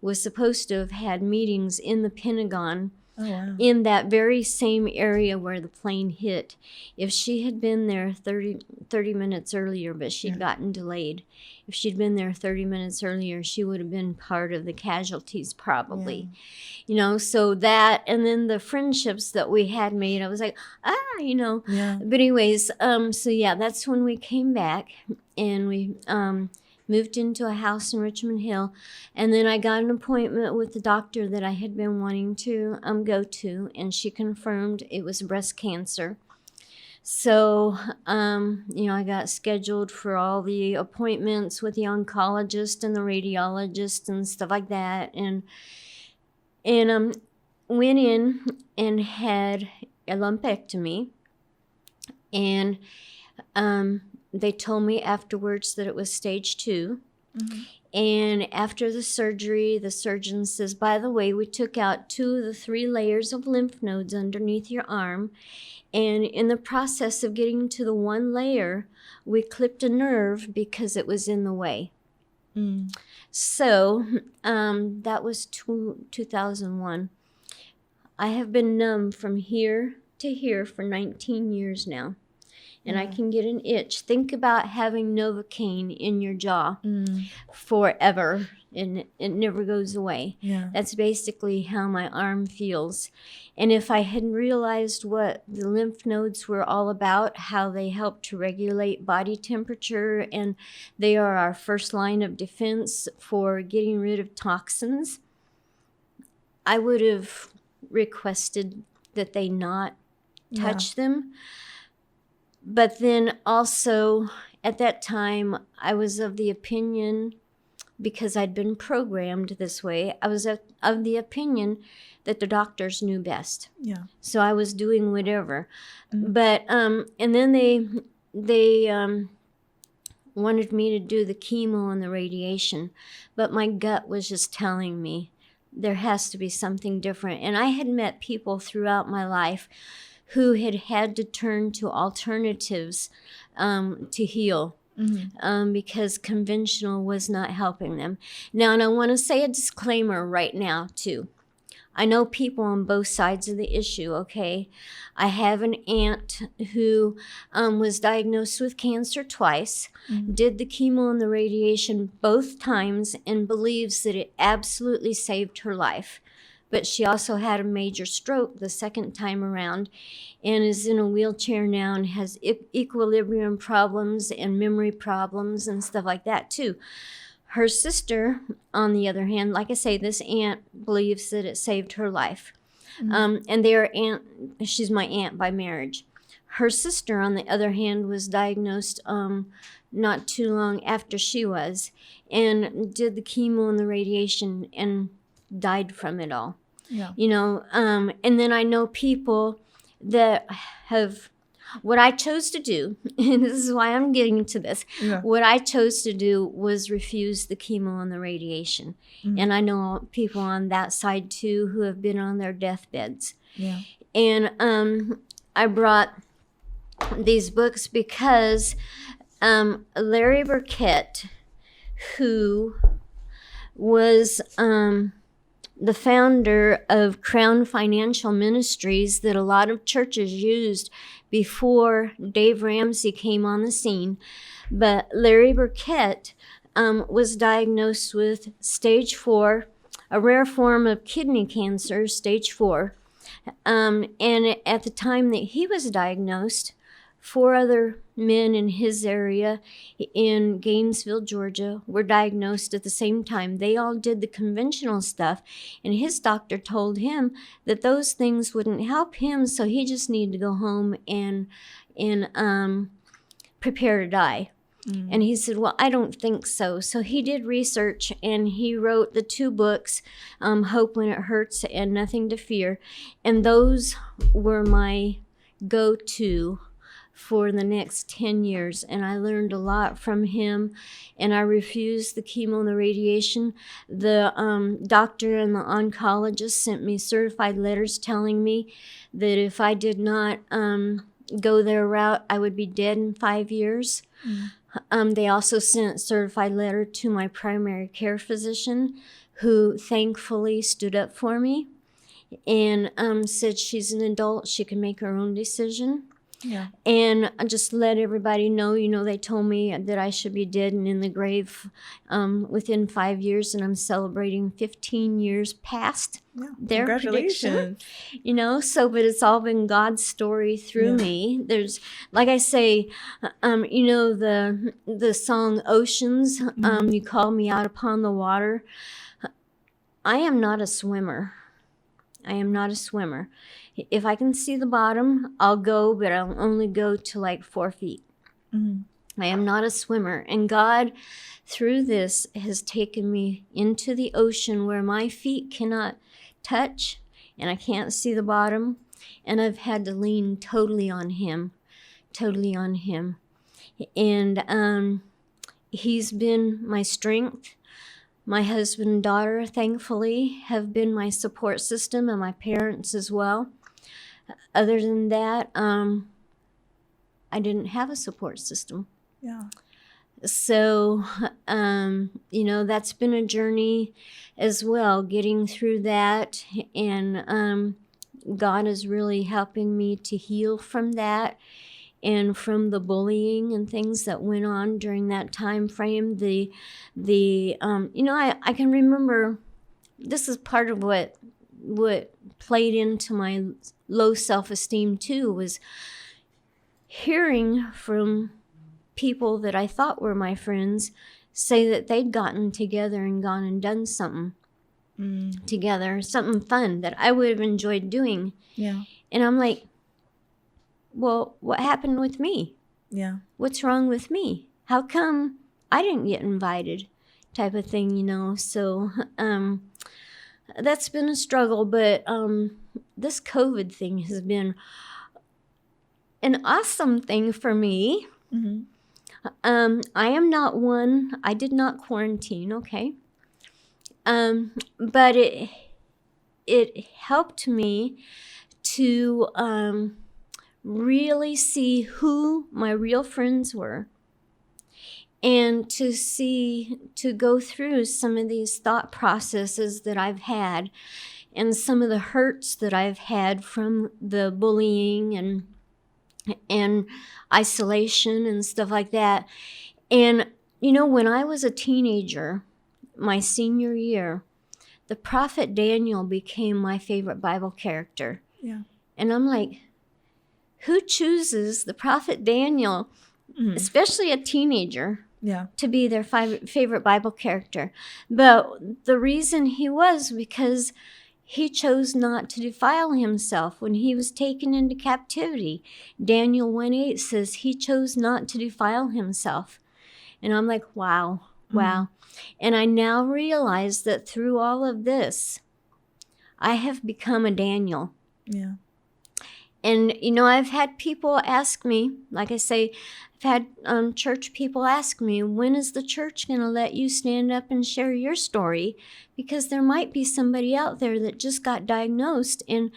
was supposed to have had meetings in the Pentagon. Oh, wow. In that very same area where the plane hit. If she had been there 30 minutes earlier, but she'd gotten delayed. If she'd been there 30 minutes earlier, she would have been part of the casualties probably. Yeah. So that, and then the friendships that we had made, I was like, Yeah. But anyways, that's when we came back, and we moved into a house in Richmond Hill. And then I got an appointment with the doctor that I had been wanting to go to, and she confirmed it was breast cancer. So, I got scheduled for all the appointments with the oncologist and the radiologist and stuff like that. And went in and had a lumpectomy. And they told me afterwards that it was stage 2. Mm-hmm. And after the surgery, the surgeon says, by the way, we took out 2 of the 3 layers of lymph nodes underneath your arm. And in the process of getting to the 1 layer, we clipped a nerve because it was in the way. Mm. So that was 2001. I have been numb from here to here for 19 years now. And I can get an itch. Think about having Novocaine in your jaw forever, and it never goes away. Yeah. That's basically how my arm feels. And if I hadn't realized what the lymph nodes were all about, how they help to regulate body temperature, and they are our first line of defense for getting rid of toxins, I would have requested that they not touch them. But then also, at that time, I was of the opinion, because I'd been programmed this way, I was of the opinion that the doctors knew best. Yeah. So I was doing whatever. Mm-hmm. But, and then they wanted me to do the chemo and the radiation. But my gut was just telling me there has to be something different. And I had met people throughout my life who had to turn to alternatives to heal. Mm-hmm. Because conventional was not helping them. Now, and I want to say a disclaimer right now, too. I know people on both sides of the issue, okay? I have an aunt who was diagnosed with cancer twice, did the chemo and the radiation both times, and believes that it absolutely saved her life. But she also had a major stroke the second time around, and is in a wheelchair now and has equilibrium problems and memory problems and stuff like that too. Her sister, on the other hand, like I say, this aunt believes that it saved her life. And she's my aunt by marriage. Her sister, on the other hand, was diagnosed not too long after she was, and did the chemo and the radiation and died from it all. Yeah. And then I know people that have what I chose to do, and this is why I'm getting to this, what I chose to do was refuse the chemo and the radiation. And I know people on that side too who have been on their deathbeds. Yeah. And I brought these books because Larry Burkett, who was the founder of Crown Financial Ministries that a lot of churches used before Dave Ramsey came on the scene. But Larry Burkett was diagnosed with stage 4, a rare form of kidney cancer, stage 4. And at the time that he was diagnosed, 4 other men in his area in Gainesville, Georgia, were diagnosed at the same time. They all did the conventional stuff, and his doctor told him that those things wouldn't help him, so he just needed to go home and prepare to die. And he said, well, I don't think so. So he did research, and he wrote the 2 books, Hope When It Hurts and Nothing to Fear. And those were my go-to for the next 10 years. And I learned a lot from him, and I refused the chemo and the radiation. The doctor and the oncologist sent me certified letters telling me that if I did not go their route, I would be dead in 5 years. They also sent a certified letter to my primary care physician, who thankfully stood up for me and said she's an adult, she can make her own decision. Yeah. And I just let everybody know, they told me that I should be dead and in the grave within 5 years, and I'm celebrating 15 years past their prediction. But it's all been God's story through me. There's, like I say, the song Oceans, you call me out upon the water. I am not a swimmer. If I can see the bottom, I'll go, but I'll only go to like 4 feet. I am not a swimmer. And God, through this, has taken me into the ocean where my feet cannot touch and I can't see the bottom. And I've had to lean totally on Him. And He's been my strength. My husband and daughter, thankfully, have been my support system, and my parents as well. Other than that, I didn't have a support system. Yeah. So, that's been a journey as well, getting through that. And God is really helping me to heal from that and from the bullying and things that went on during that time frame. I can remember, this is part of what played into my low self-esteem too, was hearing from people that I thought were my friends say that they'd gotten together and gone and done something together, something fun that I would have enjoyed doing. Yeah. And I'm like, well, what happened with me? Yeah. What's wrong with me? How come I didn't get invited? Type of thing, So that's been a struggle, but this COVID thing has been an awesome thing for me. I am not one, I did not quarantine, okay? But it helped me to really see who my real friends were, and to go through some of these thought processes that I've had, and some of the hurts that I've had from the bullying and isolation and stuff like that. And when I was a teenager, my senior year, the prophet Daniel became my favorite Bible character. Yeah. And I'm like, who chooses the prophet Daniel, especially a teenager, to be their favorite Bible character? But the reason he was because he chose not to defile himself when he was taken into captivity. Daniel 1:8 says he chose not to defile himself. And I'm like, wow. And I now realize that through all of this, I have become a Daniel. Yeah. And, I've had people ask me, like I say, I've had church people ask me, when is the church going to let you stand up and share your story? Because there might be somebody out there that just got diagnosed and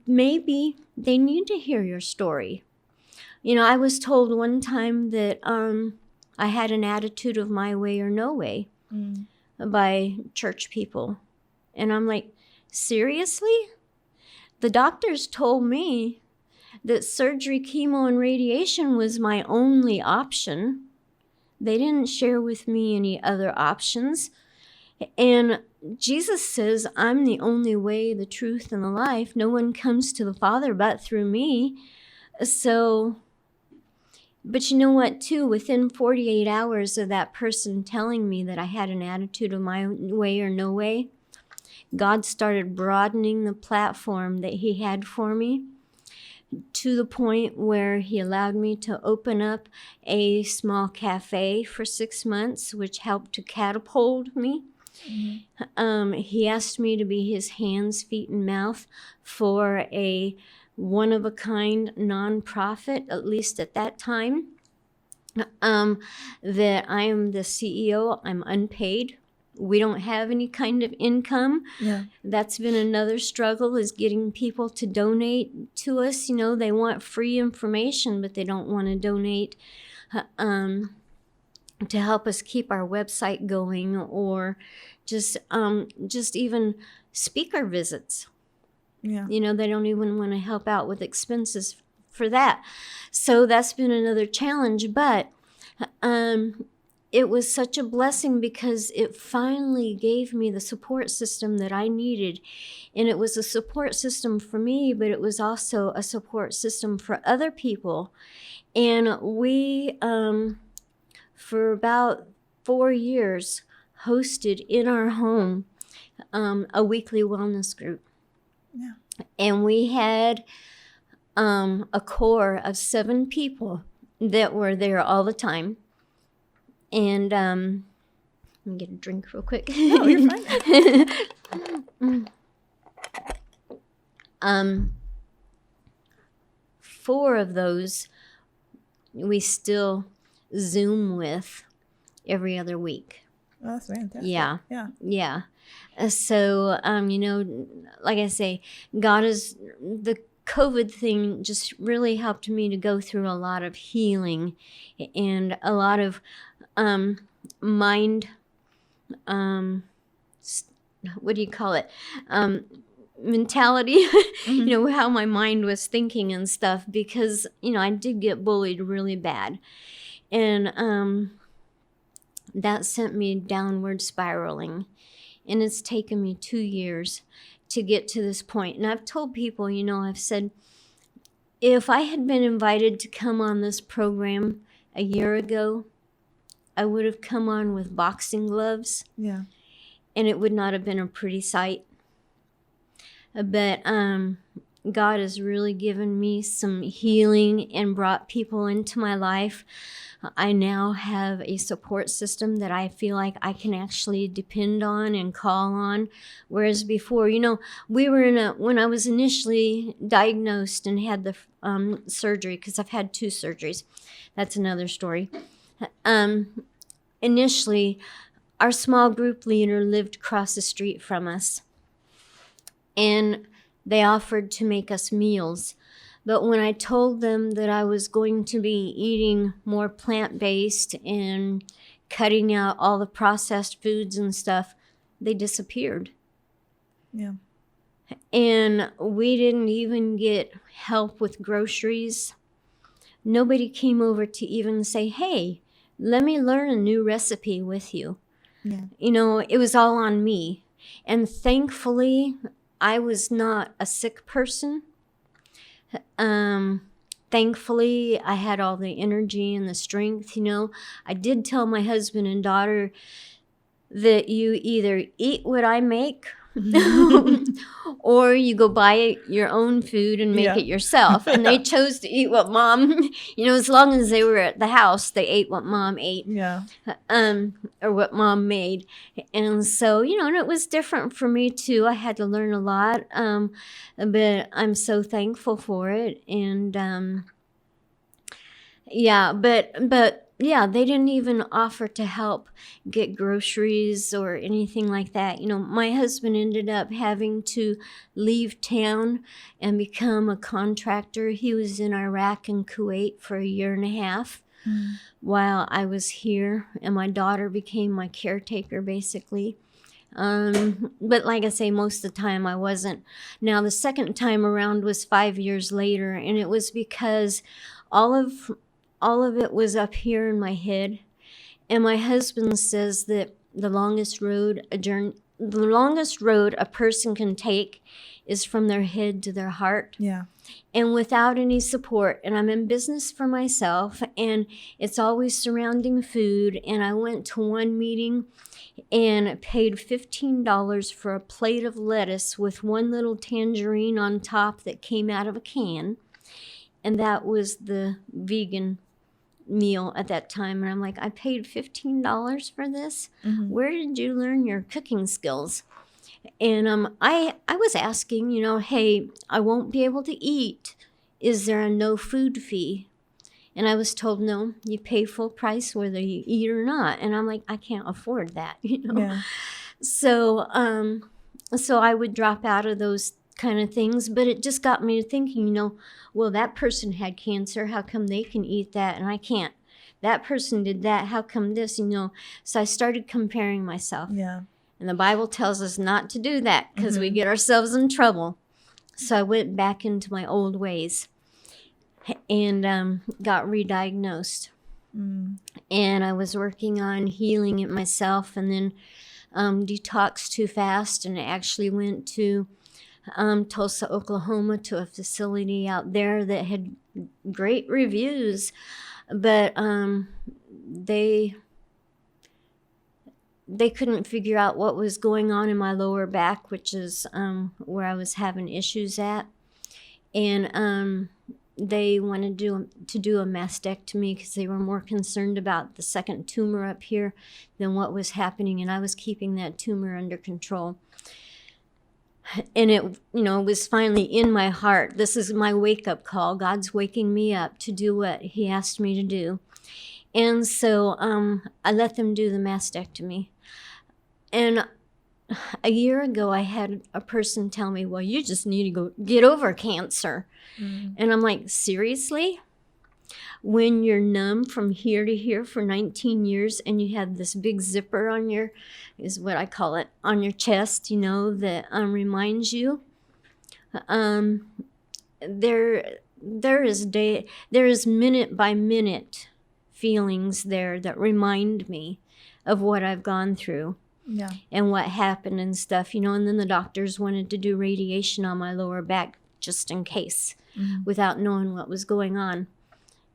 maybe they need to hear your story. I was told one time that I had an attitude of my way or no way by church people. And I'm like, seriously? The doctors told me that surgery, chemo, and radiation was my only option. They didn't share with me any other options. And Jesus says, I'm the only way, the truth, and the life. No one comes to the Father but through me. So, but you know what, too? Within 48 hours of that person telling me that I had an attitude of my way or no way, God started broadening the platform that he had for me to the point where he allowed me to open up a small cafe for 6 months, which helped to catapult me. Mm-hmm. He asked me to be his hands, feet, and mouth for a one-of-a-kind nonprofit, at least at that time, that I am the CEO. I'm unpaid. We don't have any kind of income. Yeah. That's been another struggle, is getting people to donate to us. They want free information, but they don't want to donate to help us keep our website going, or just even speaker visits. Yeah. They don't even want to help out with expenses for that. So that's been another challenge, but it was such a blessing because it finally gave me the support system that I needed. And it was a support system for me, but it was also a support system for other people. And we, for about 4 years, hosted in our home a weekly wellness group. Yeah. And we had a core of 7 people that were there all the time. And let me get a drink real quick. No, you're fine. 4 of those we still Zoom with every other week. Oh, that's fantastic. Yeah. So, like I say, God is, the COVID thing just really helped me to go through a lot of healing and a lot of mind, what do you call it? Mentality, mm-hmm. How my mind was thinking and stuff, because, I did get bullied really bad. And that sent me downward spiraling. And it's taken me 2 years to get to this point. And I've told people, I've said, if I had been invited to come on this program a year ago, I would have come on with boxing gloves. Yeah. And it would not have been a pretty sight. But God has really given me some healing and brought people into my life. I now have a support system that I feel like I can actually depend on and call on. Whereas before, we were when I was initially diagnosed and had the surgery, because I've had 2 surgeries. That's another story. Initially, our small group leader lived across the street from us. And they offered to make us meals. But when I told them that I was going to be eating more plant-based and cutting out all the processed foods and stuff, they disappeared. Yeah. And we didn't even get help with groceries. Nobody came over to even say, hey, let me learn a new recipe with you. Yeah. It was all on me. And thankfully, I was not a sick person. Thankfully, I had all the energy and the strength. I did tell my husband and daughter that you either eat what I make or you go buy your own food and make it yourself. And they chose to eat what mom, as long as they were at the house, they ate what mom ate. Yeah. Or what mom made. And so, and it was different for me too. I had to learn a lot. But I'm so thankful for it. And they didn't even offer to help get groceries or anything like that. My husband ended up having to leave town and become a contractor. He was in Iraq and Kuwait for 1.5 years while I was here, and my daughter became my caretaker, basically. But like I say, most of the time I wasn't. Now, the second time around was 5 years later, and it was because all of it was up here in my head. And my husband says that the longest road a person can take is from their head to their heart. Yeah. And without any support. And I'm in business for myself, and it's always surrounding food. And I went to one meeting and paid $15 for a plate of lettuce with one little tangerine on top that came out of a can. And that was the vegan meal at that time. And I'm like, I paid $15 for this? Where did you learn your cooking skills? And I was asking, hey, I won't be able to eat. Is there a no food fee? And I was told, no, you pay full price whether you eat or not. And I'm like, I can't afford that, Yeah. So I would drop out of those kind of things. But it just got me to thinking, well, that person had cancer. How come they can eat that and I can't? That person did that. How come this? So I started comparing myself. Yeah. And the Bible tells us not to do that because we get ourselves in trouble. So I went back into my old ways and got re-diagnosed. And I was working on healing it myself, and then detoxed too fast, and I actually went to Tulsa, Oklahoma, to a facility out there that had great reviews, but they couldn't figure out what was going on in my lower back, which is where I was having issues at. And they wanted to do a mastectomy because they were more concerned about the second tumor up here than what was happening. And I was keeping that tumor under control. And it, was finally in my heart. This is my wake-up call. God's waking me up to do what he asked me to do. And so I let them do the mastectomy. And a year ago, I had a person tell me, well, you just need to go get over cancer. And I'm like, seriously? When you're numb from here to here for 19 years and you have this big zipper on is what I call it, on your chest, that reminds you. There is minute by minute feelings there that remind me of what I've gone through. Yeah. And what happened and stuff, and then the doctors wanted to do radiation on my lower back just in case, without knowing what was going on.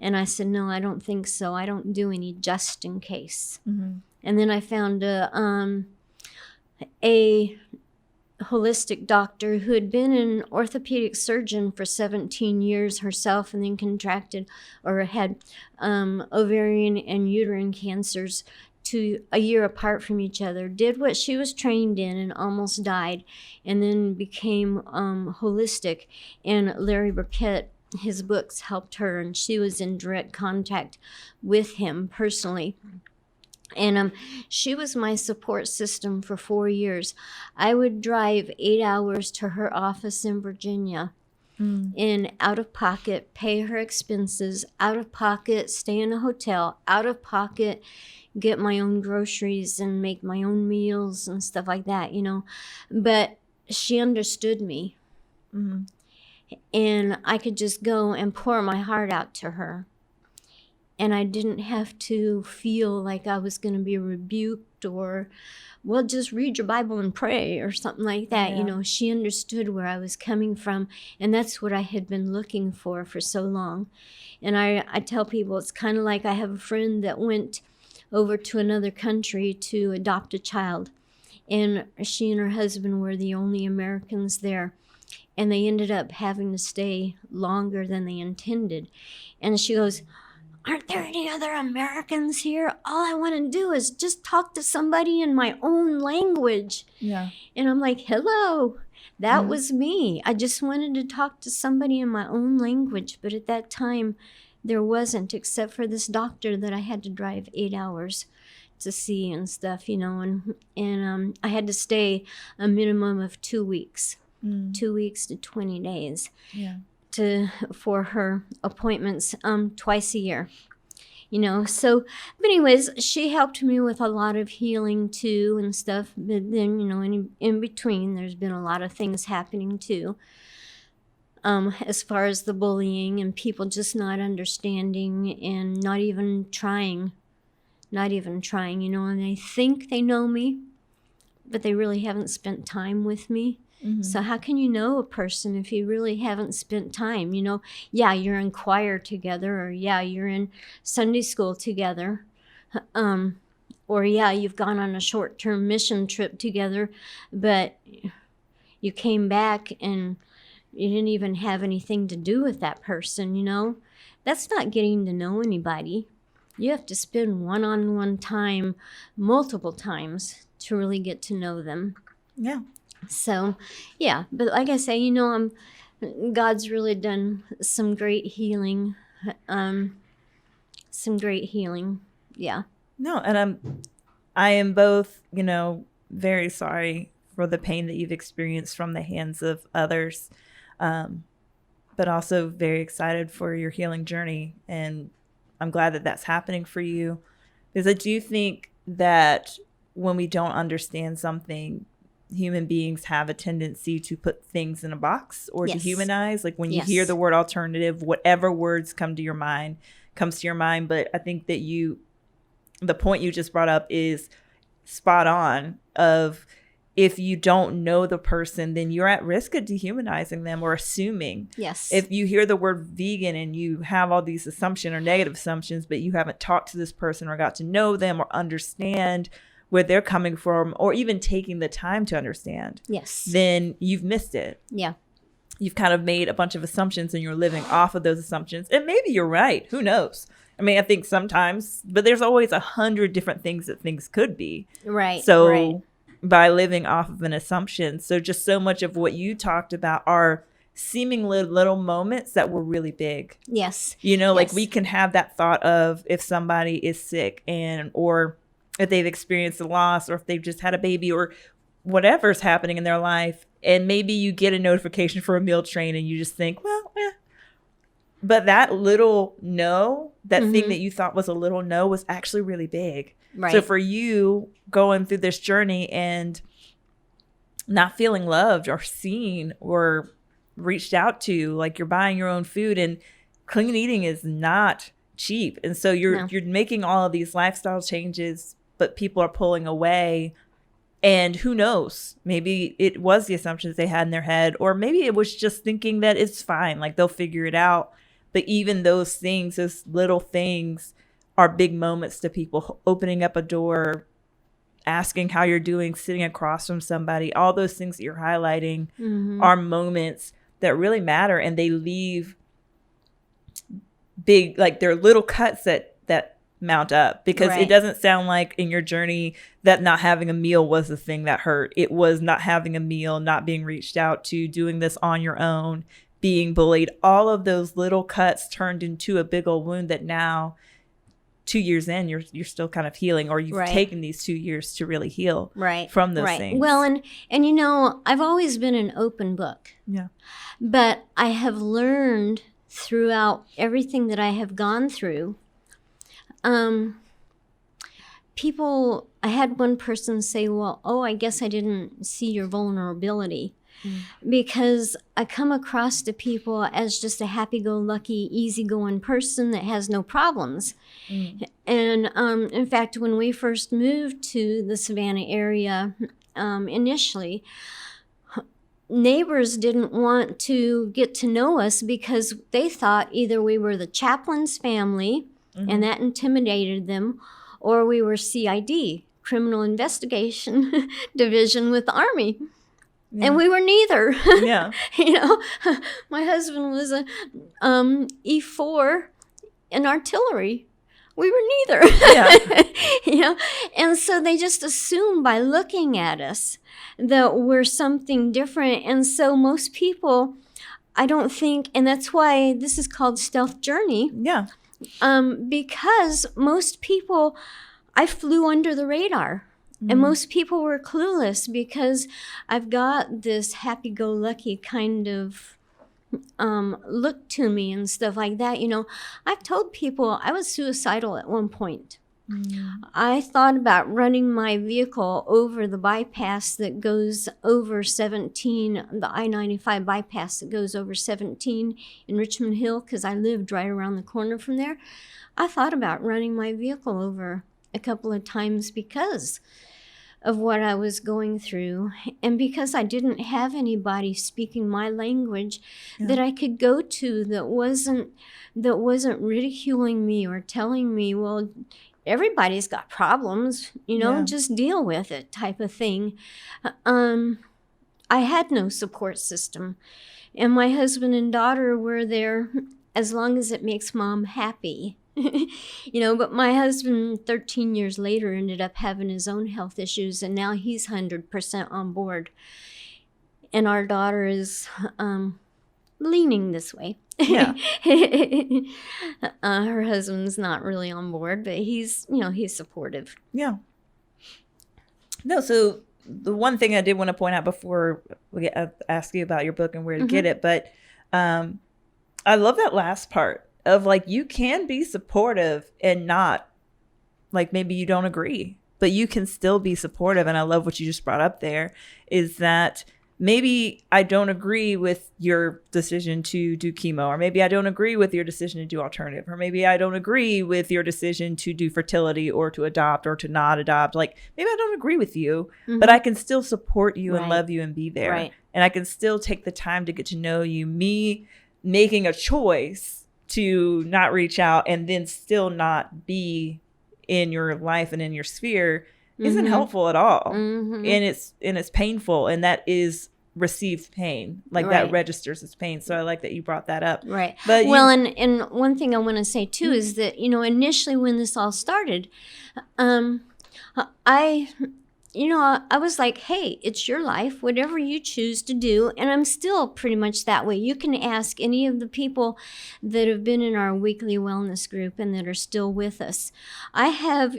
And I said, no, I don't think so. I don't do any just in case. And then I found a holistic doctor who had been an orthopedic surgeon for 17 years herself, and then contracted or had ovarian and uterine cancers a year apart from each other, did what she was trained in and almost died, and then became holistic. And Larry Burkett, his books helped her, and she was in direct contact with him personally. And she was my support system for 4 years. I would drive 8 hours to her office in Virginia, and out of pocket, pay her expenses, out of pocket, stay in a hotel, out of pocket, get my own groceries and make my own meals and stuff like that, But she understood me. And I could just go and pour my heart out to her. And I didn't have to feel like I was going to be rebuked or, well, just read your Bible and pray or something like that. Yeah. She understood where I was coming from. And that's what I had been looking for so long. And I tell people it's kind of like I have a friend that went over to another country to adopt a child. and she and her husband were the only Americans there. And they ended up having to stay longer than they intended. And she goes, aren't there any other Americans here? All I want to do is just talk to somebody in my own language. Yeah. And I'm like, hello, that was me. I just wanted to talk to somebody in my own language. But at that time, there wasn't, except for this doctor that I had to drive 8 hours to see and stuff, you know. And I had to stay a minimum of 2 weeks. 2 weeks to 20 days for her appointments twice a year, you know. So, but anyways, she helped me with a lot of healing too and stuff. But then, you know, in between, there's been a lot of things happening too, as far as the bullying and people just not understanding and not even trying, you know. And they think they know me, but they really haven't spent time with me. So how can you know a person if you really haven't spent time? You know, yeah, you're in choir together, or yeah, you're in Sunday school together, or yeah, you've gone on a short-term mission trip together, but you came back and you didn't even have anything to do with that person, you know? That's not getting to know anybody. You have to spend one-on-one time multiple times to really get to know them. Yeah. So, yeah, but like I say, you know, God's really done some great healing, yeah. No, and I am both, you know, very sorry for the pain that you've experienced from the hands of others, but also very excited for your healing journey, and I'm glad that that's happening for you, because I do think that when we don't understand something, human beings have a tendency to put things in a box or to humanize. Like when you hear the word alternative, whatever words comes to your mind. But I think that the point you just brought up is spot on. Of if you don't know the person, then you're at risk of dehumanizing them or assuming. Yes. If you hear the word vegan and you have all these assumptions or negative assumptions, but you haven't talked to this person or got to know them or understand where they're coming from, or even taking the time to understand, then you've missed it. Yeah. You've kind of made a bunch of assumptions and you're living off of those assumptions. And maybe you're right. Who knows? I mean, I think sometimes, but there's always 100 different things that things could be. Right. So by living off of an assumption. So just so much of what you talked about are seemingly little moments that were really big. Yes. You know, like we can have that thought of if somebody is sick or if they've experienced a loss, or if they've just had a baby, or whatever's happening in their life. And maybe you get a notification for a meal train and you just think, well, But that little no, that thing that you thought was a little no was actually really big. Right. So for you going through this journey and not feeling loved or seen or reached out to, like you're buying your own food, and clean eating is not cheap. And so you're making all of these lifestyle changes, but people are pulling away. And who knows, maybe it was the assumptions they had in their head, or maybe it was just thinking that it's fine, like they'll figure it out. But even those things, those little things, are big moments to people. Opening up a door, asking how you're doing, sitting across from somebody, all those things that you're highlighting are moments that really matter. And they leave big, like they're little cuts that mount up, because it doesn't sound like in your journey that not having a meal was the thing that hurt. It was not having a meal, not being reached out to, doing this on your own, being bullied. All of those little cuts turned into a big old wound that now, 2 years in, you're still kind of healing, or you've taken these 2 years to really heal from those things. Well, and you know, I've always been an open book. Yeah. But I have learned throughout everything that I have gone through, I had one person say, well, I guess I didn't see your vulnerability. Because I come across to people as just a happy-go-lucky, easygoing person that has no problems. And in fact, when we first moved to the Savannah area, initially, neighbors didn't want to get to know us because they thought either we were the chaplain's family, and that intimidated them, or we were CID, criminal investigation division with the Army. Yeah. And we were neither. Yeah. You know, my husband was a E4 in artillery. We were neither. Yeah. You know, and so they just assume by looking at us that we're something different. And so most people, I don't think, and that's why this is called Stealth Journey. Yeah. Because most people, I flew under the radar. And most people were clueless because I've got this happy-go-lucky kind of look to me and stuff like that. You know, I've told people I was suicidal at one point. I thought about running my vehicle over the bypass that goes over 17, the I-95 bypass that goes over 17 in Richmond Hill, because I lived right around the corner from there. I thought about running my vehicle over a couple of times because of what I was going through, and because I didn't have anybody speaking my language that I could go to that wasn't ridiculing me or telling me, well, everybody's got problems, you know, just deal with it type of thing. I had no support system, and my husband and daughter were there as long as it makes mom happy. You know, but my husband 13 years later ended up having his own health issues, and now he's 100% on board. And our daughter is leaning this way. Yeah. Her husband's not really on board, but he's supportive. Yeah. No, so the one thing I did want to point out before we ask you about your book and where to get it, but I love that last part of like, you can be supportive and not, like, maybe you don't agree, but you can still be supportive. And I love what you just brought up there, is that maybe I don't agree with your decision to do chemo, or maybe I don't agree with your decision to do alternative, or maybe I don't agree with your decision to do fertility or to adopt or to not adopt. Like, maybe I don't agree with you, but I can still support you and love you and be there. Right. And I can still take the time to get to know you. Me making a choice to not reach out and then still not be in your life and in your sphere isn't helpful at all. And it's painful, and that is received pain. Like that registers as pain. So I like that you brought that up. Right. But well, and one thing I want to say too is that, you know, initially when this all started, I was like, hey, it's your life, whatever you choose to do. And I'm still pretty much that way. You can ask any of the people that have been in our weekly wellness group and that are still with us. I have,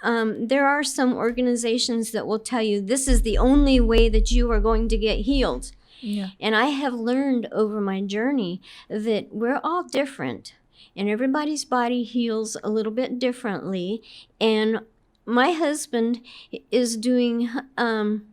there are some organizations that will tell you this is the only way that you are going to get healed. Yeah. And I have learned over my journey that we're all different, and everybody's body heals a little bit differently. And my husband is doing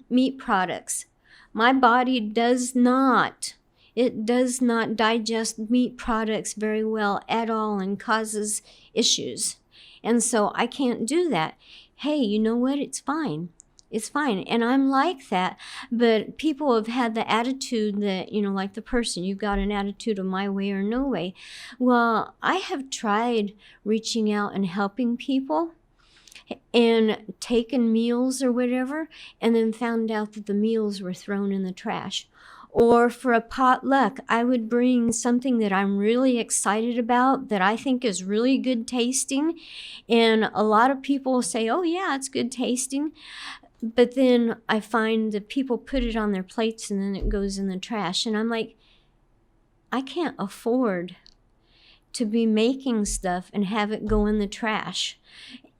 meat products. My body does not digest meat products very well at all and causes issues. And so I can't do that. Hey, you know what? It's fine. It's fine. And I'm like that. But people have had the attitude that, like the person, you've got an attitude of my way or no way. Well, I have tried reaching out and helping people and taken meals or whatever, and then found out that the meals were thrown in the trash. Or for a potluck, I would bring something that I'm really excited about, that I think is really good tasting, and a lot of people say, oh yeah, it's good tasting. But then I find that people put it on their plates and then it goes in the trash. And I'm like, I can't afford to be making stuff and have it go in the trash.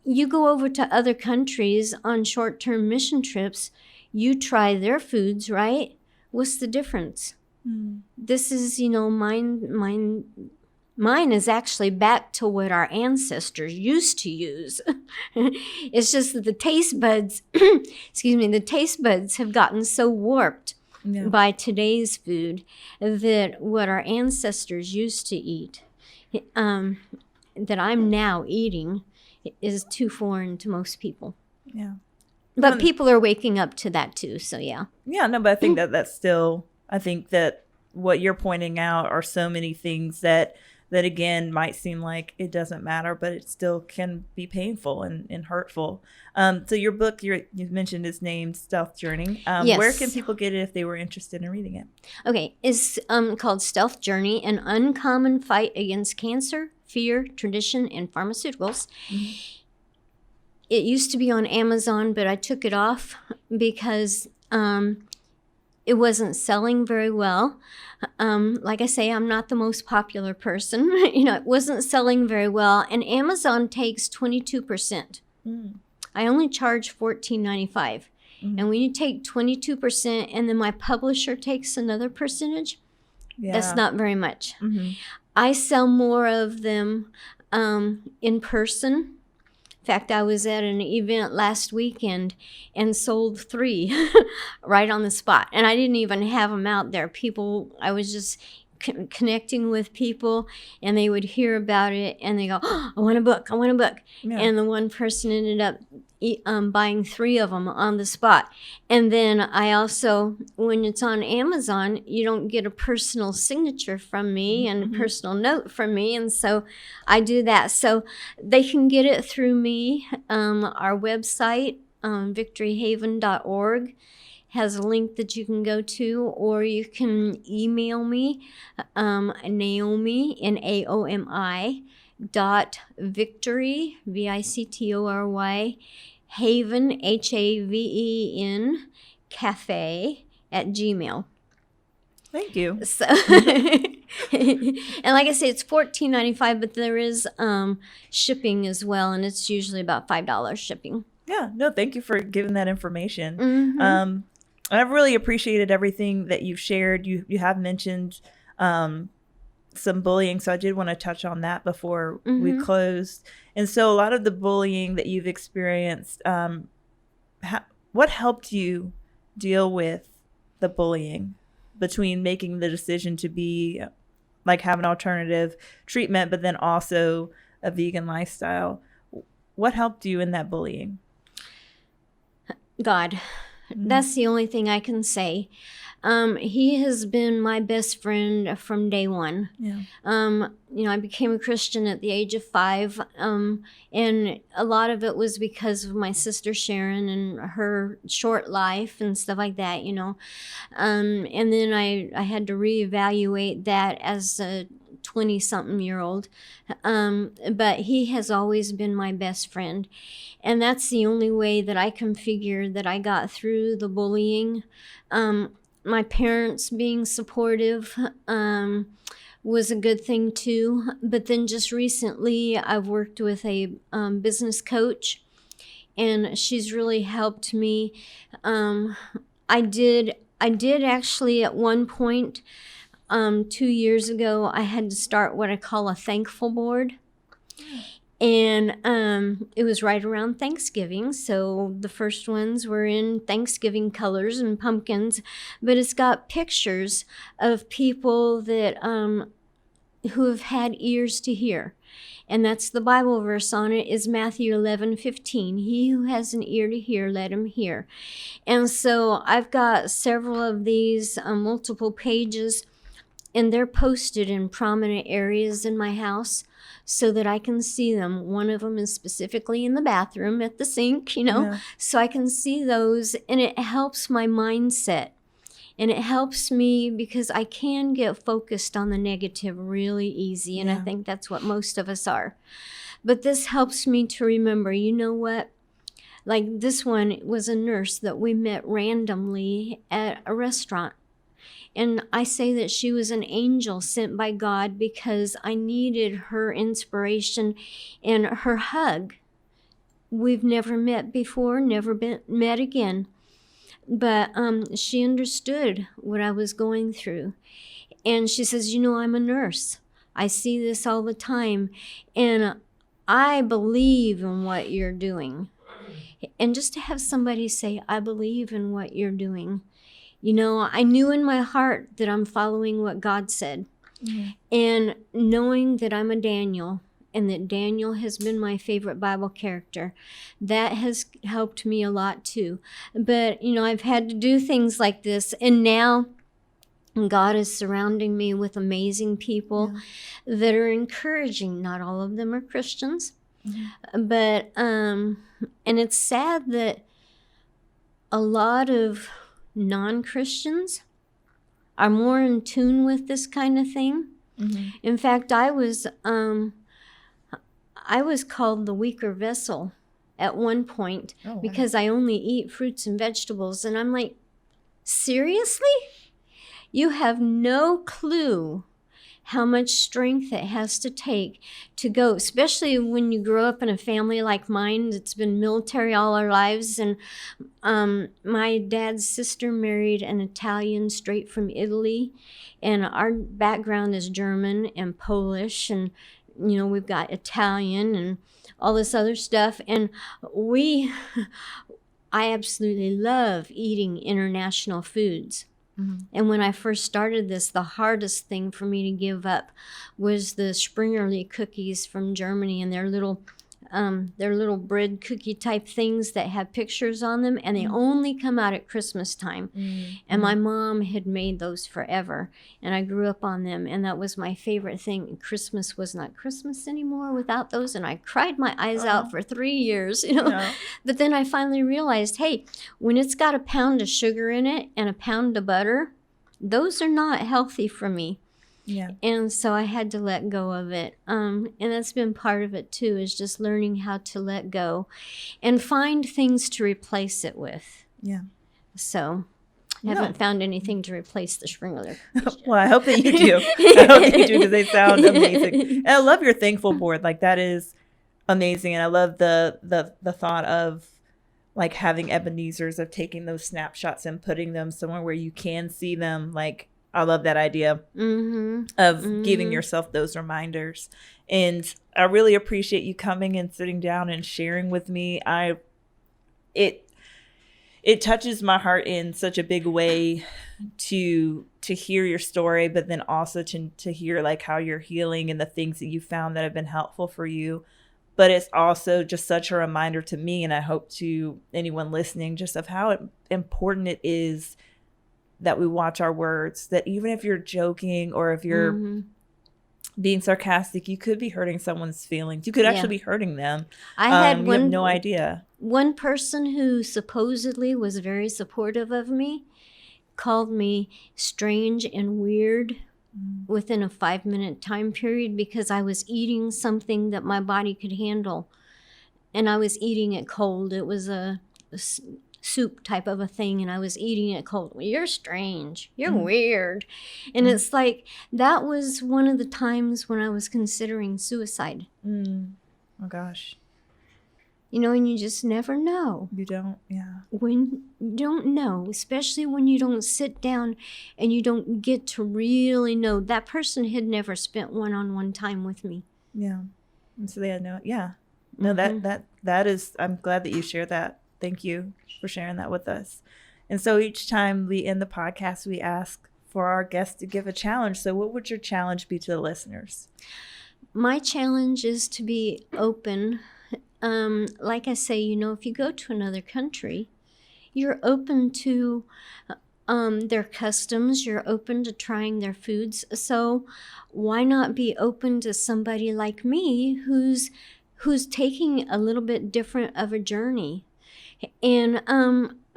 You go over to other countries on short-term mission trips, you try their foods, right? What's the difference? This is, mine is actually back to what our ancestors used to use. It's just that the taste buds, the taste buds have gotten so warped by today's food that what our ancestors used to eat, that I'm now eating, is too foreign to most people. Yeah. But people are waking up to that too, so yeah. Yeah, no, but I think that's still, I think that what you're pointing out are so many things that that again might seem like it doesn't matter, but it still can be painful and hurtful. So your book, you mentioned, is named Stealth Journey. Yes. Where can people get it if they were interested in reading it? Okay, it's called Stealth Journey, An Uncommon Fight Against Cancer, Fear, Tradition, and Pharmaceuticals. Mm-hmm. It used to be on Amazon, but I took it off because it wasn't selling very well. Like I say, I'm not the most popular person. It wasn't selling very well. And Amazon takes 22%. I only charge $14.95. And when you take 22% and then my publisher takes another percentage, that's not very much. I sell more of them in person. In fact, I was at an event last weekend and sold 3 right on the spot. And I didn't even have them out there. I was just connecting with people, and they would hear about it and they go, oh, I want a book. Yeah. And the one person ended up buying 3 of them on the spot. And then I also, when it's on Amazon, you don't get a personal signature from me and a personal note from me. And so I do that. So they can get it through me. Our website, victoryhaven.org, has a link that you can go to, or you can email me, Naomi, Naomi, .victory, Victory, Haven, Haven, cafe @gmail. Thank you. So, and like I say, it's $14.95, but there is shipping as well, and it's usually about $5 shipping. Yeah, no, thank you for giving that information. I've really appreciated everything that you've shared. You have mentioned some bullying, so I did want to touch on that before we closed. And so a lot of the bullying that you've experienced, what helped you deal with the bullying between making the decision to be have an alternative treatment, but then also a vegan lifestyle? What helped you in that bullying? God. That's the only thing I can say. He has been my best friend from day one. Yeah. I became a Christian at the age of 5, and a lot of it was because of my sister Sharon and her short life and stuff like that, And then I had to reevaluate that as a 20-something-year-old. But he has always been my best friend. And that's the only way that I can figure that I got through the bullying. My parents being supportive was a good thing too. But then just recently, I've worked with a business coach, and she's really helped me. I did actually at one point, 2 years ago, I had to start what I call a thankful board. And it was right around Thanksgiving, so the first ones were in Thanksgiving colors and pumpkins, but it's got pictures of people that who have had ears to hear. And that's the Bible verse on it is Matthew 11:15. He who has an ear to hear, let him hear. And so I've got several of these multiple pages, and they're posted in prominent areas in my house so that I can see them. One of them is specifically in the bathroom at the sink, so I can see those, and it helps my mindset. And it helps me because I can get focused on the negative really easy, and I think that's what most of us are. But this helps me to remember, you know what? Like this one was a nurse that we met randomly at a restaurant. And I say that she was an angel sent by God because I needed her inspiration and her hug. We've never met before, never been met again. But she understood what I was going through. And she says, I'm a nurse. I see this all the time. And I believe in what you're doing. And just to have somebody say, I believe in what you're doing. I knew in my heart that I'm following what God said. And knowing that I'm a Daniel, and that Daniel has been my favorite Bible character, that has helped me a lot too. But, I've had to do things like this. And now God is surrounding me with amazing people that are encouraging. Not all of them are Christians, but and it's sad that a lot of non-Christians are more in tune with this kind of thing. In fact, I was called the weaker vessel at one point because I only eat fruits and vegetables, and I'm like, seriously? You have no clue how much strength it has to take to go, especially when you grow up in a family like mine that's been military all our lives. And my dad's sister married an Italian straight from Italy, and our background is German and Polish, and we've got Italian and all this other stuff. And I absolutely love eating international foods. And when I first started this, the hardest thing for me to give up was the Springerle cookies from Germany, and their little bread cookie type things that have pictures on them, and they only come out at Christmas time. And my mom had made those forever, and I grew up on them, and that was my favorite thing. Christmas was not Christmas anymore without those, and I cried my eyes out for 3 years, But then I finally realized, hey, when it's got a pound of sugar in it and a pound of butter, those are not healthy for me. Yeah. And so I had to let go of it. And that's been part of it too, is just learning how to let go and find things to replace it with. Yeah. So I haven't found anything to replace the Springerle. Well, I hope that you do. I hope that you do, because they sound amazing. And I love your thankful board. Like, that is amazing. And I love the thought of like having Ebenezer's, of taking those snapshots and putting them somewhere where you can see them. Like, I love that idea of giving yourself those reminders. And I really appreciate you coming and sitting down and sharing with me. It touches my heart in such a big way to hear your story, but then also to hear like how you're healing and the things that you found that have been helpful for you. But it's also just such a reminder to me, and I hope to anyone listening, just of how important it is that we watch our words, that even if you're joking or if you're being sarcastic, you could be hurting someone's feelings. You could actually be hurting them. I had you have no idea. One person who supposedly was very supportive of me called me strange and weird within a 5-minute time period because I was eating something that my body could handle. And I was eating it cold. It was a soup type of a thing, and I was eating it cold. Well, you're strange. You're weird. And it's like, that was one of the times when I was considering suicide. Oh, gosh. And you just never know. You don't, When you don't know, especially when you don't sit down and you don't get to really know. That person had never spent one-on-one time with me. Yeah. And so they had no, No, that is, I'm glad that you shared that. Thank you for sharing that with us. And so each time we end the podcast, we ask for our guests to give a challenge. So what would your challenge be to the listeners? My challenge is to be open. Like I say, if you go to another country, you're open to their customs. You're open to trying their foods. So why not be open to somebody like me who's taking a little bit different of a journey? And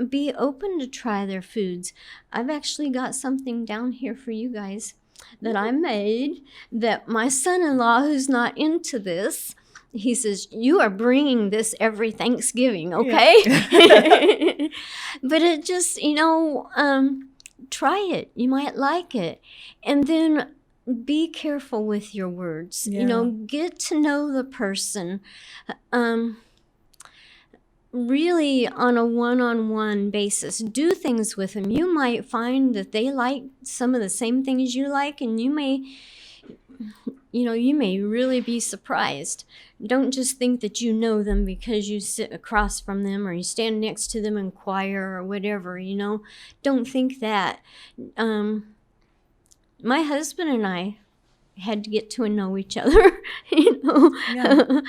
be open to try their foods. I've actually got something down here for you guys that I made that my son-in-law, who's not into this, he says, you are bringing this every Thanksgiving, okay? Yeah. But it just, try it. You might like it. And then be careful with your words. Get to know the person. Really on a one-on-one basis. Do things with them. You might find that they like some of the same things you like, and you may really be surprised. Don't just think that you know them because you sit across from them or you stand next to them in choir or whatever, Don't think that. My husband and I had to get to know each other, Yeah.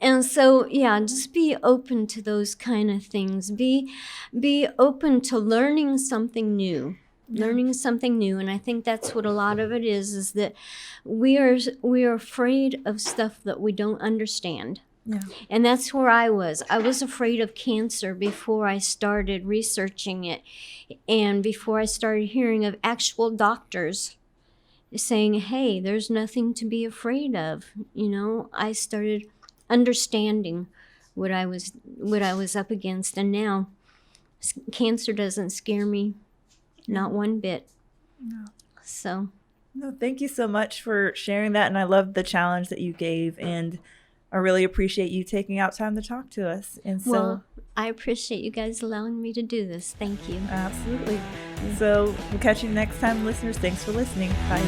And so, just be open to those kind of things. Be open to learning something new. learning something new. And I think that's what a lot of it is that we are afraid of stuff that we don't understand. Yeah. And that's where I was. I was afraid of cancer before I started researching it, and before I started hearing of actual doctors saying, hey, there's nothing to be afraid of. I started understanding what I was up against, and now cancer doesn't scare me, not one bit. No. So. No, thank you so much for sharing that, and I love the challenge that you gave, and I really appreciate you taking out time to talk to us. And so, well, I appreciate you guys allowing me to do this. Thank you. Absolutely. So we'll catch you next time, listeners. Thanks for listening. Bye.